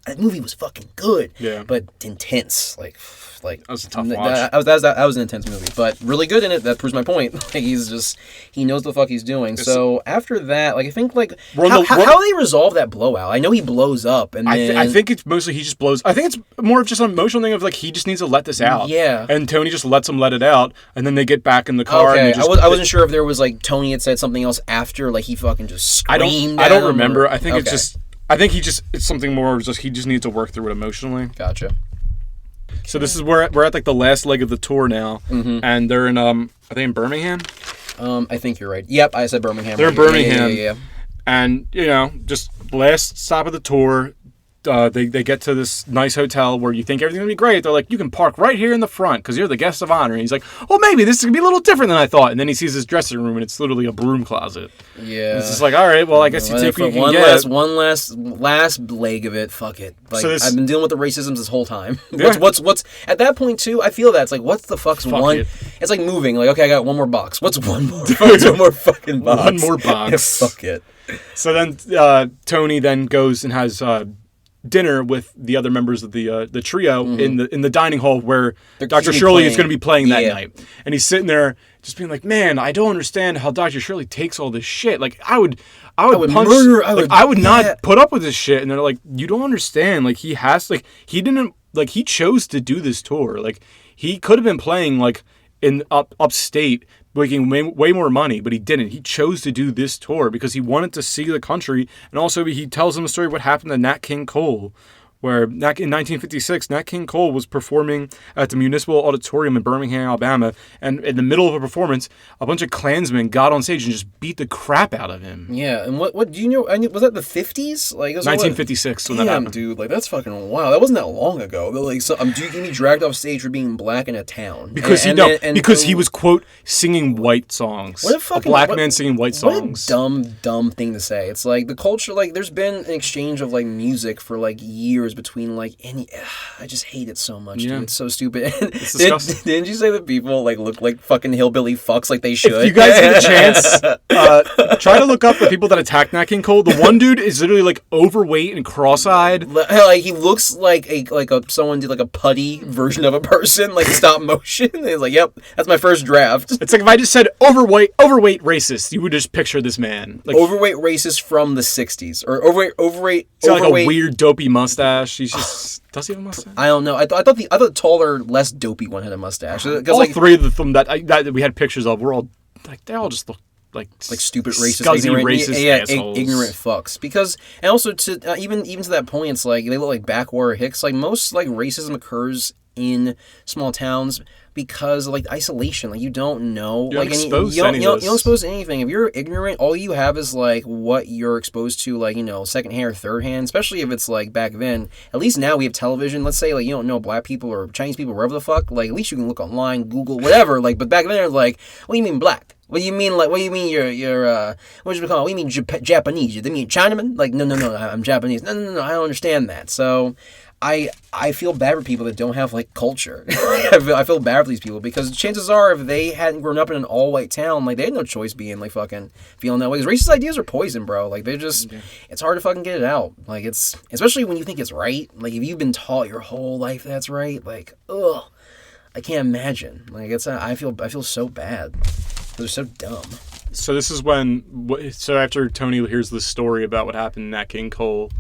that movie was fucking good. Yeah. But intense. Like that was a tough watch. That was an intense movie, but really good in it. That proves my point. Like, he knows the fuck he's doing. So after that, like, I think, like, how they resolve that blowout. I know he blows up, and then I think it's mostly he just blows. I think it's more of just an emotional thing of, like, he just needs to let this out. Yeah. And Tony just lets him let it out, and then they get back in the car. Okay. And I wasn't sure if there was, like, Tony had said something else after, like, he fucking just screamed. I don't remember. I think it's just. I think it's something more just he just needs to work through it emotionally. Gotcha. So this is where we're at, like, the last leg of the tour now, and they're in are they in Birmingham? I think you're right. Yep, I said Birmingham. They're in Birmingham. Yeah. And, you know, just last stop of the tour, they get to this nice hotel where you think everything's going to be great. They're like, you can park right here in the front because you're the guest of honor. And he's like, oh, maybe this is going to be a little different than I thought. And then he sees his dressing room, and it's literally a broom closet. Yeah. And it's just like, all right, well, I guess you take what you can get. One last leg of it, fuck it. Like, so I've been dealing with the racism this whole time. Yeah. What's at that point, too, I feel that. It's like, what's the fuck's one? It's like moving. Like, okay, I got one more box. What's one more? What's one more fucking box? One more box. Yeah, fuck it. So then Tony then goes and has dinner with the other members of the trio in the dining hall where Dr. Shirley is going to be playing that night. And he's sitting there just being like, man, I don't understand how Dr. Shirley takes all this shit. Like, I would punch, murder, I would not put up with this shit. And they're like, you don't understand. Like, he chose to do this tour. Like, he could have been playing, like, in upstate, making way more money, but he didn't. He chose to do this tour because he wanted to see the country, and also he tells them the story of what happened to Nat King Cole, where in 1956, Nat King Cole was performing at the Municipal Auditorium in Birmingham, Alabama, and in the middle of a performance, a bunch of Klansmen got on stage and just beat the crap out of him. Yeah, and what do you know? Was that the 50s? Like, it was 1956 when that happened. Dude, like, that's fucking wild. That wasn't that long ago. They're like, getting me dragged off stage for being black in a town. Because he was, quote, singing white songs. A black man singing white songs. What a dumb thing to say. It's like, the culture, like, there's been an exchange of, like, music for, like, years between, like, I just hate it so much, dude. It's so stupid. It's disgusting. Didn't you say that people, like, look like fucking hillbilly fucks like they should? If you guys get a chance, try to look up the people that attacked Nat King Cole. The one dude is literally, like, overweight and cross-eyed. Like, he looks like someone did, like, a putty version of a person, like, stop motion. He's like, yep, that's my first draft. It's like if I just said overweight racist, you would just picture this man. Like, overweight racist from the 60s. Or overweight. Like a weird dopey mustache. He's just does he have a mustache? I don't know. I thought the taller, less dopey one had a mustache. All like, three of them that we had pictures of were all like they all just look like stupid racist, ignorant fucks. Because and also to even to that point, it's like they look like backwater hicks. Like most like racism occurs in small towns because of, like, isolation. Like, you don't know. You're like, exposed you don't to expose to anything. If you're ignorant, all you have is, like, what you're exposed to, like, you know, secondhand or third hand, especially if it's, like, back then. At least now we have television. Let's say, like, you don't know black people or Chinese people, wherever the fuck. Like, at least you can look online, Google, whatever. Like, but back then, it's like, what do you mean black? What do you mean, like, what do you mean you're what do you call it? What do you mean Japanese? You mean Chinaman? Like, no, I'm Japanese. No, I don't understand that. So, I feel bad for people that don't have, like, culture. I feel bad for these people because chances are if they hadn't grown up in an all-white town, like, they had no choice being, like, fucking feeling that way. Because racist ideas are poison, bro. Like, they're just, it's hard to fucking get it out. Like, it's, especially when you think it's right. Like, if you've been taught your whole life that's right, like, ugh. I can't imagine. Like, it's, I feel so bad. They're so dumb. So this is when, so after Tony hears this story about what happened to Nat King Cole,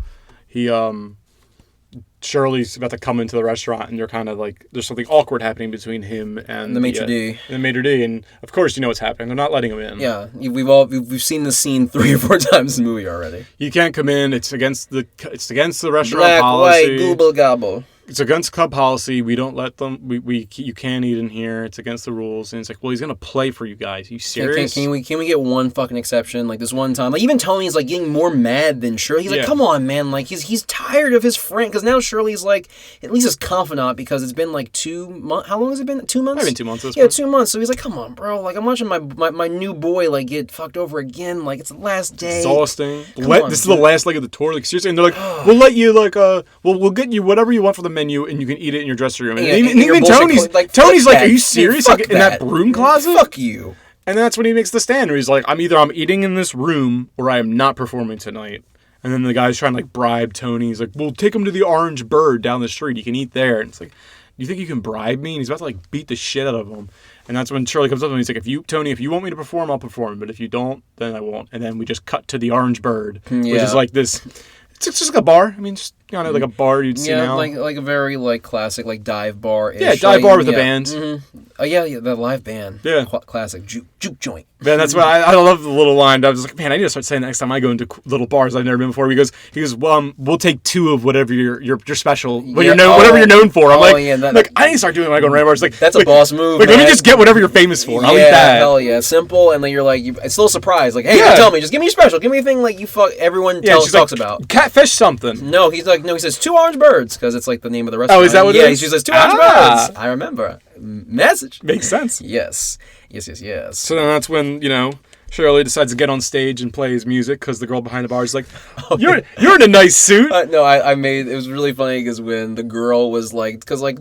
Shirley's about to come into the restaurant, and they're kind of like, there's something awkward happening between him and the maitre d'. And the maitre d', and of course you know what's happening. They're not letting him in. Yeah, we've seen this scene 3 or 4 times in the movie already. You can't come in. It's against the restaurant Black, policy. White, gooble gobble. It's against club policy. We don't let them. You can't eat in here. It's against the rules. And it's like, well, he's gonna play for you guys. Are you serious? Can we get one fucking exception? Like this one time, like even Tony's like getting more mad than Shirley. He's like, come on, man. Like he's tired of his friend because now Shirley's like at least his confidant because it's been like 2 months. How long has it been? 2 months. I've been 2 months. Yeah, 2 months. So he's like, come on, bro. Like I'm watching my new boy like get fucked over again. Like it's the last day. Exhausting. This is the last leg of the tour. Like seriously, and they're like, we'll let you like we'll get you whatever you want for the menu, and you can eat it in your dressing room. And even Tony's like, are you serious? Like, in that broom closet? Fuck you. And that's when he makes the stand where he's like, I'm eating in this room or I am not performing tonight. And then the guy's trying to like bribe Tony. He's like, well, take him to the Orange Bird down the street. You can eat there. And it's like, you think you can bribe me? And he's about to like beat the shit out of him. And that's when Shirley comes up and he's like, if you want me to perform, I'll perform. But if you don't, then I won't. And then we just cut to the Orange Bird, which is like this. It's just like a bar. I mean, just kind of like a bar you'd see now. like a very like classic like dive bar. Yeah, dive bar with a band. Mm-hmm. Oh yeah, the live band. Yeah, classic juke joint. Man, that's why I love the little line. I was like, man, I need to start saying that next time I go into little bars I've never been before. He goes, well, we'll take 2 of whatever your special, whatever you're known for. I'm like, I need to start doing when I go to random bars. Like that's a boss move. Like, let me just get whatever you're famous for. I'll eat that. Hell yeah, simple. And then you're like, it's still a surprise. Like, hey, tell me, just give me your special. Give me a thing like you everyone talks about. Catfish something. No, he says 2 orange birds because it's like the name of the restaurant. Oh, is that what it is? Yeah, he says 2 orange birds. I remember. Message. Makes sense. Yes. So then that's when, Shirley decides to get on stage and play his music because the girl behind the bar is like, you're in a nice suit. No, it was really funny because when the girl was like, because like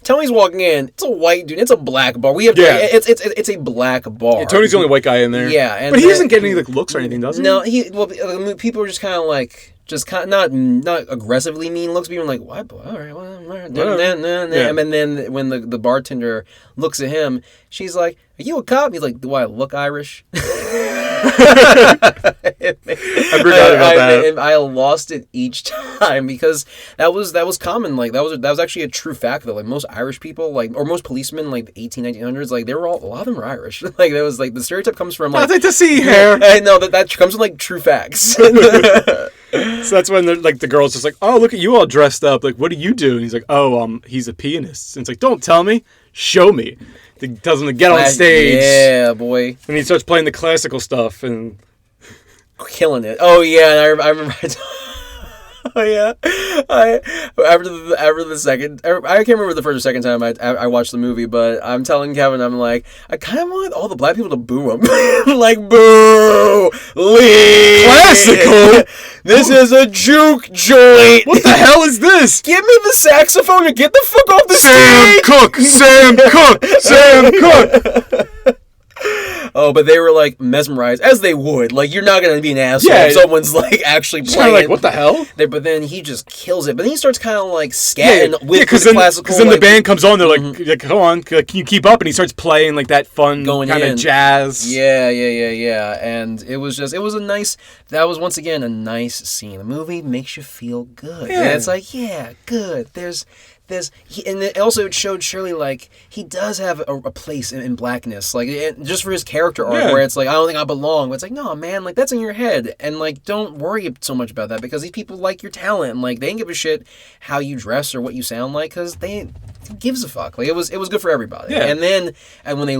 Tony's walking in, it's a white dude, it's a black bar. It's a black bar. Yeah, Tony's the only white guy in there. Yeah, but he doesn't get any like looks or anything, does he? No, people are just kind of like. Just kind of not aggressively mean looks, but even like, what? All right, well, yeah. And then when the bartender looks at him, she's like, "Are you a cop?" He's like, "Do I look Irish?" I forgot about that. And I lost it each time because that was common. Like that was actually a true fact though. Like most Irish people, like or most policemen, like the 1900s, like they were a lot of them were Irish. Like that was like the stereotype comes from like nothing to see here. I know that comes from like true facts. So that's when the girl's just like, oh, look at you all dressed up. Like, what do you do? And he's like, oh, he's a pianist. And it's like, don't tell me, show me. He tells him to get on stage. Yeah, boy. And he starts playing the classical stuff and killing it. Oh yeah, and I remember. Oh yeah, after the second, I can't remember the first or second time I watched the movie, but I'm telling Kevin, I'm like, I kind of want all the black people to boo him, like boo, leave, classical. This is a juke joint. What the hell is this? Give me the saxophone and get the fuck off the stage. Sam Cooke. Oh, but they were like mesmerized, as they would. Like, you're not gonna be an asshole if someone's like actually playing. Like, what the hell? But then he just kills it. But then he starts kind of like scatting with the classical. Because then the band comes on, they're like, come on, can you keep up? And he starts playing like that fun kind of jazz. Yeah. And it was a nice. That was once again a nice scene. The movie makes you feel good. Yeah. And it's like, yeah, good. And it also showed Shirley, like, he does have a place in blackness, like, just for his character arc, where it's like, I don't think I belong, but it's like, no, man, like, that's in your head, and, like, don't worry so much about that, because these people like your talent, and, like, they didn't give a shit how you dress or what you sound like, because who gives a fuck? Like, it was good for everybody. Yeah. And then, when they're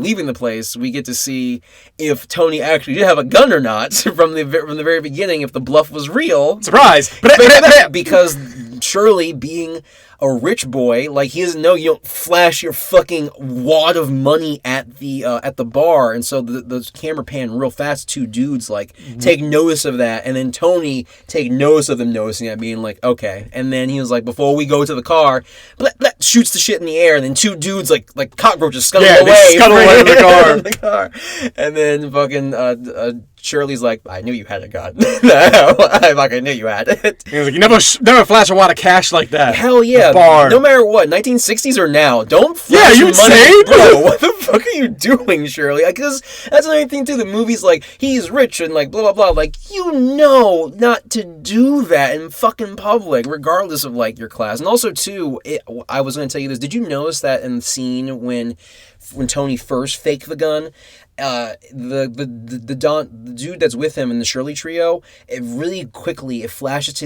leaving the place, we get to see if Tony actually did have a gun or not, from the very beginning, if the bluff was real. Surprise! Because Shirley, being a rich boy, like, he doesn't know you don't flash your fucking wad of money at the bar, and so the camera pan real fast, two dudes like take notice of that, and then Tony take notice of them noticing that, being like, okay, and then he was like, before we go to the car, shoots the shit in the air, and then two dudes like cockroaches scuttle away in the car, and then fucking Shirley's like, I knew you had a gun. I fucking knew you had it. He was like, you never flash a wad of cash like that. Hell yeah. Bar. No matter what, 1960s or now, don't you flash money. insane? Bro, what the fuck are you doing, Shirley? Because that's another thing, too. The movie's like, he's rich and like, blah, blah, blah. Like, you know not to do that in fucking public, regardless of, like, your class. And also, too, I was going to tell you this. Did you notice that in the scene when Tony first faked the gun, the dude that's with him in the Shirley trio, it really quickly flashes to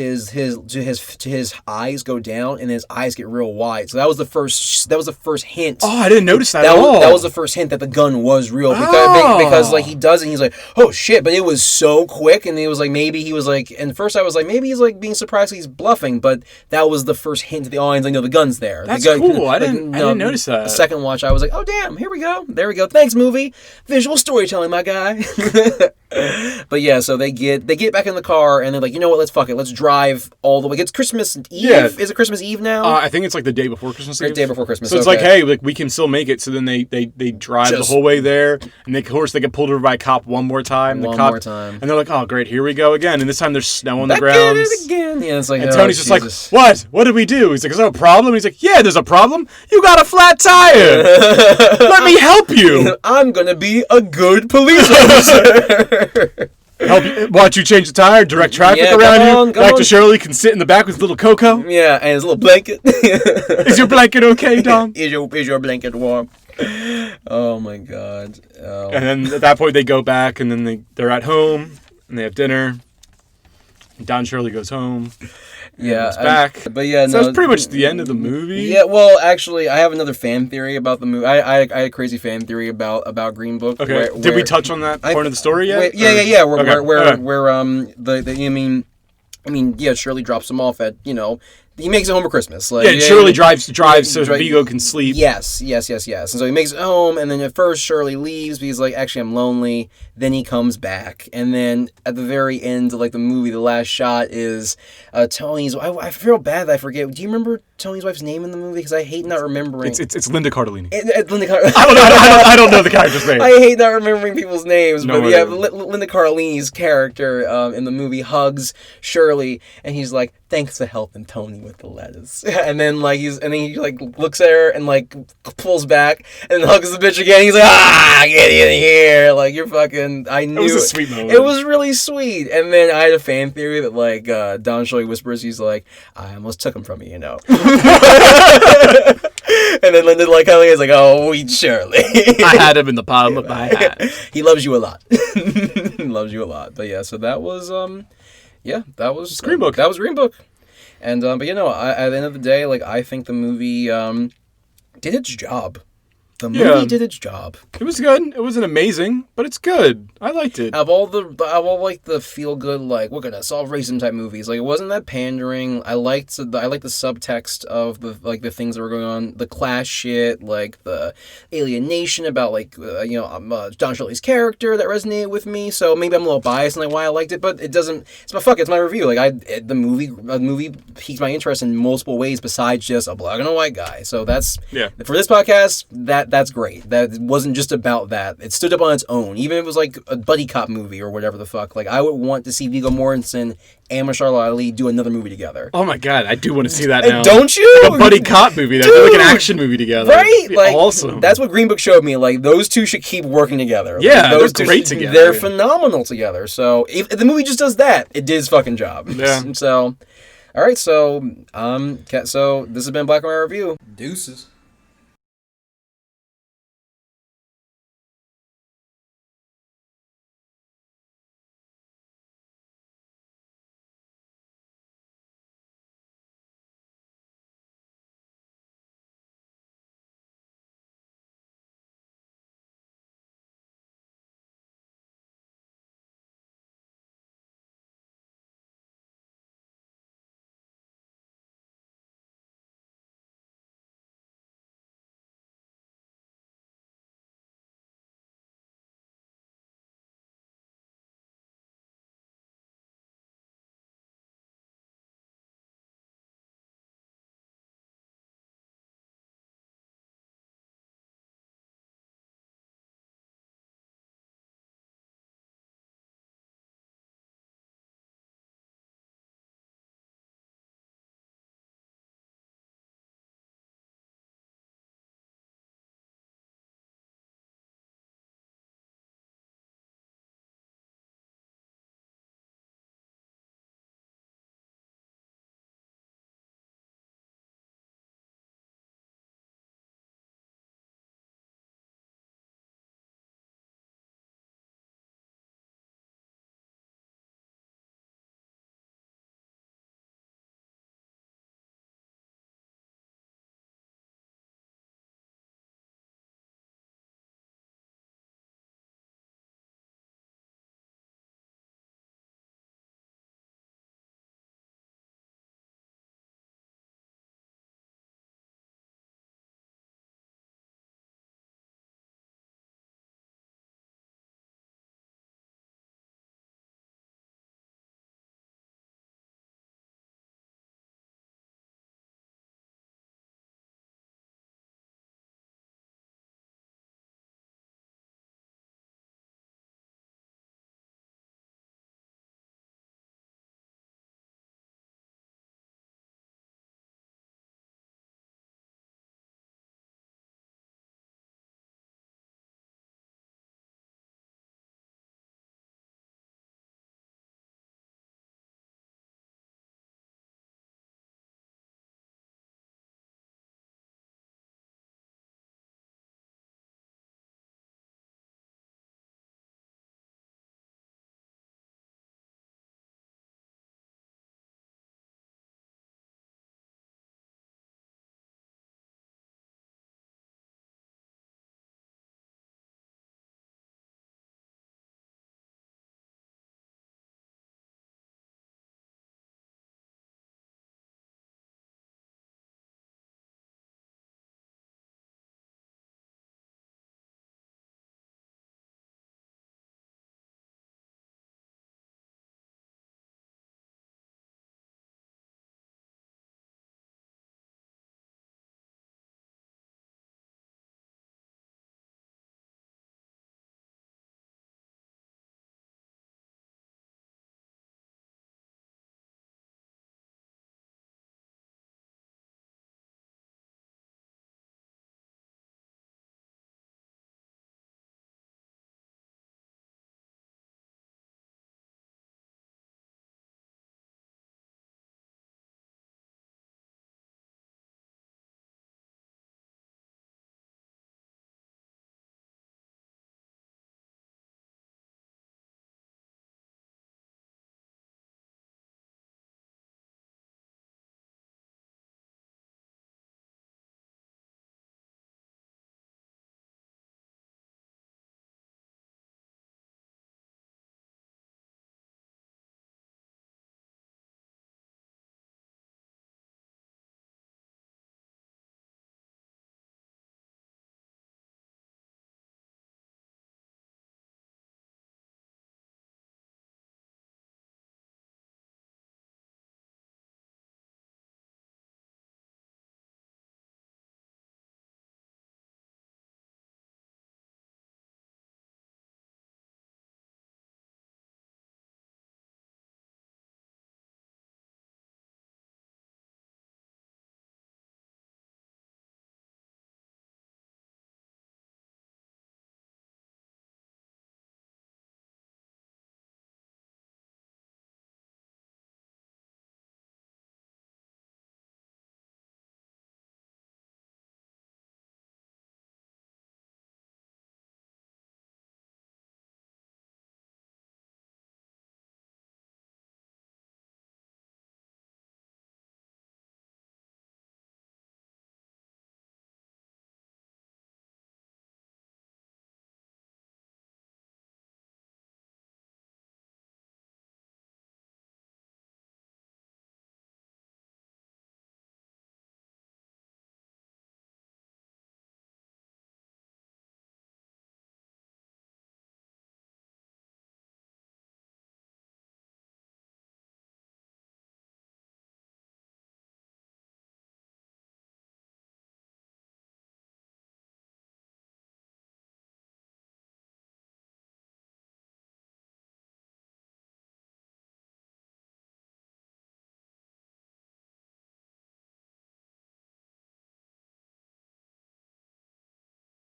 his eyes go down, and his eyes get real wide. So that was the first hint. Oh, I didn't notice that at all. That was the first hint that the gun was real, because like he does it, and he's like, oh shit, but it was so quick, and it was like, maybe he was like, and first I was like, maybe he's like being surprised he's bluffing, but that was the first hint to the audience, like, no, the gun's there. That's cool. I didn't notice that. The second watch, I was like, oh damn, here we go. There we go. Thanks, movie. Visual storytelling, my guy. But yeah, so they get back in the car, and they're like, you know what? Let's fuck it. Let's drive all the way. It's Christmas Eve. Yeah. Is it Christmas Eve now? I think it's like the day before Christmas Eve. The day before Christmas. So it's like, hey, like, we can still make it. So then they drive the whole way there, and of course they get pulled over by a cop one more time. And they're like, oh great, here we go again. And this time there's snow on the ground. Again. Yeah, it's like, and Tony's just like, what? What did we do? He's like, is there a problem? He's like, yeah, there's a problem. You got a flat tire. Let me help you. I'm gonna be a good police officer. Watch you change the tire, direct traffic around you. Dr. Shirley can sit in the back with little Coco. Yeah, and his little blanket. Is your blanket okay, Dom? Is your blanket warm? Oh my God. Oh. And then at that point they go back, and then they're at home, and they have dinner. And Don Shirley goes home. Yeah, it's back. But yeah, so that's pretty much the end of the movie. Yeah, well, actually, I have another fan theory about the movie. I had a crazy fan theory about Green Book. Okay, did we touch on that part of the story yet? Yeah. Where Shirley drops him off at, he makes it home for Christmas. Like, Shirley drives so Vigo can sleep. Yes. And so he makes it home, and then at first Shirley leaves, but he's like, actually, I'm lonely. Then he comes back, and then at the very end of like the movie, the last shot is Tony's. I feel bad that I forget. Do you remember Tony's wife's name in the movie? Because I hate not remembering. It's Linda Cardellini. Linda Cardellini. I don't know the character's name. I hate not remembering people's names, but yeah, Linda Cardellini's character in the movie hugs Shirley, and he's like, thanks for helping Tony with the lettuce. And then he looks at her and like pulls back and then hugs the bitch again. He's like, get in here. Like, you're fucking, I knew. It was a sweet moment. It was really sweet. And then I had a fan theory that like, Don Shirley whispers, he's like, I almost took him from you, And then Linda is like, oh, Shirley. I had him in the palm of my hand. He loves you a lot. He loves you a lot. But yeah, so that was, Yeah, that was Green Book. That was Green Book. And but you know, at the end of the day, like I think the movie did its job. The movie did its job. It was good. It wasn't amazing, but it's good. I liked it. Of all like the feel good, like we're gonna solve racism type movies, like it wasn't that pandering. I liked the subtext of the things that were going on, the class shit, like the alienation about like Don Shirley's character that resonated with me. So maybe I'm a little biased in like why I liked it, but it doesn't. It's my review. Like the movie piqued my interest in multiple ways besides just a black and a white guy. So that's for this podcast that's great. That wasn't just about that. It stood up on its own. Even if it was like a buddy cop movie or whatever the fuck. Like I would want to see Viggo Mortensen and Mahershala Ali do another movie together. Oh my god, I do want to see that now. Don't you? Like a buddy cop movie. That like an action movie together. Right? Like awesome. That's what Green Book showed me. Like those two should keep working together. Yeah, those they're great together. They're phenomenal together. So if the movie just does that, it did its fucking job. Yeah. So all right, so this has been Black and White Review. Deuces.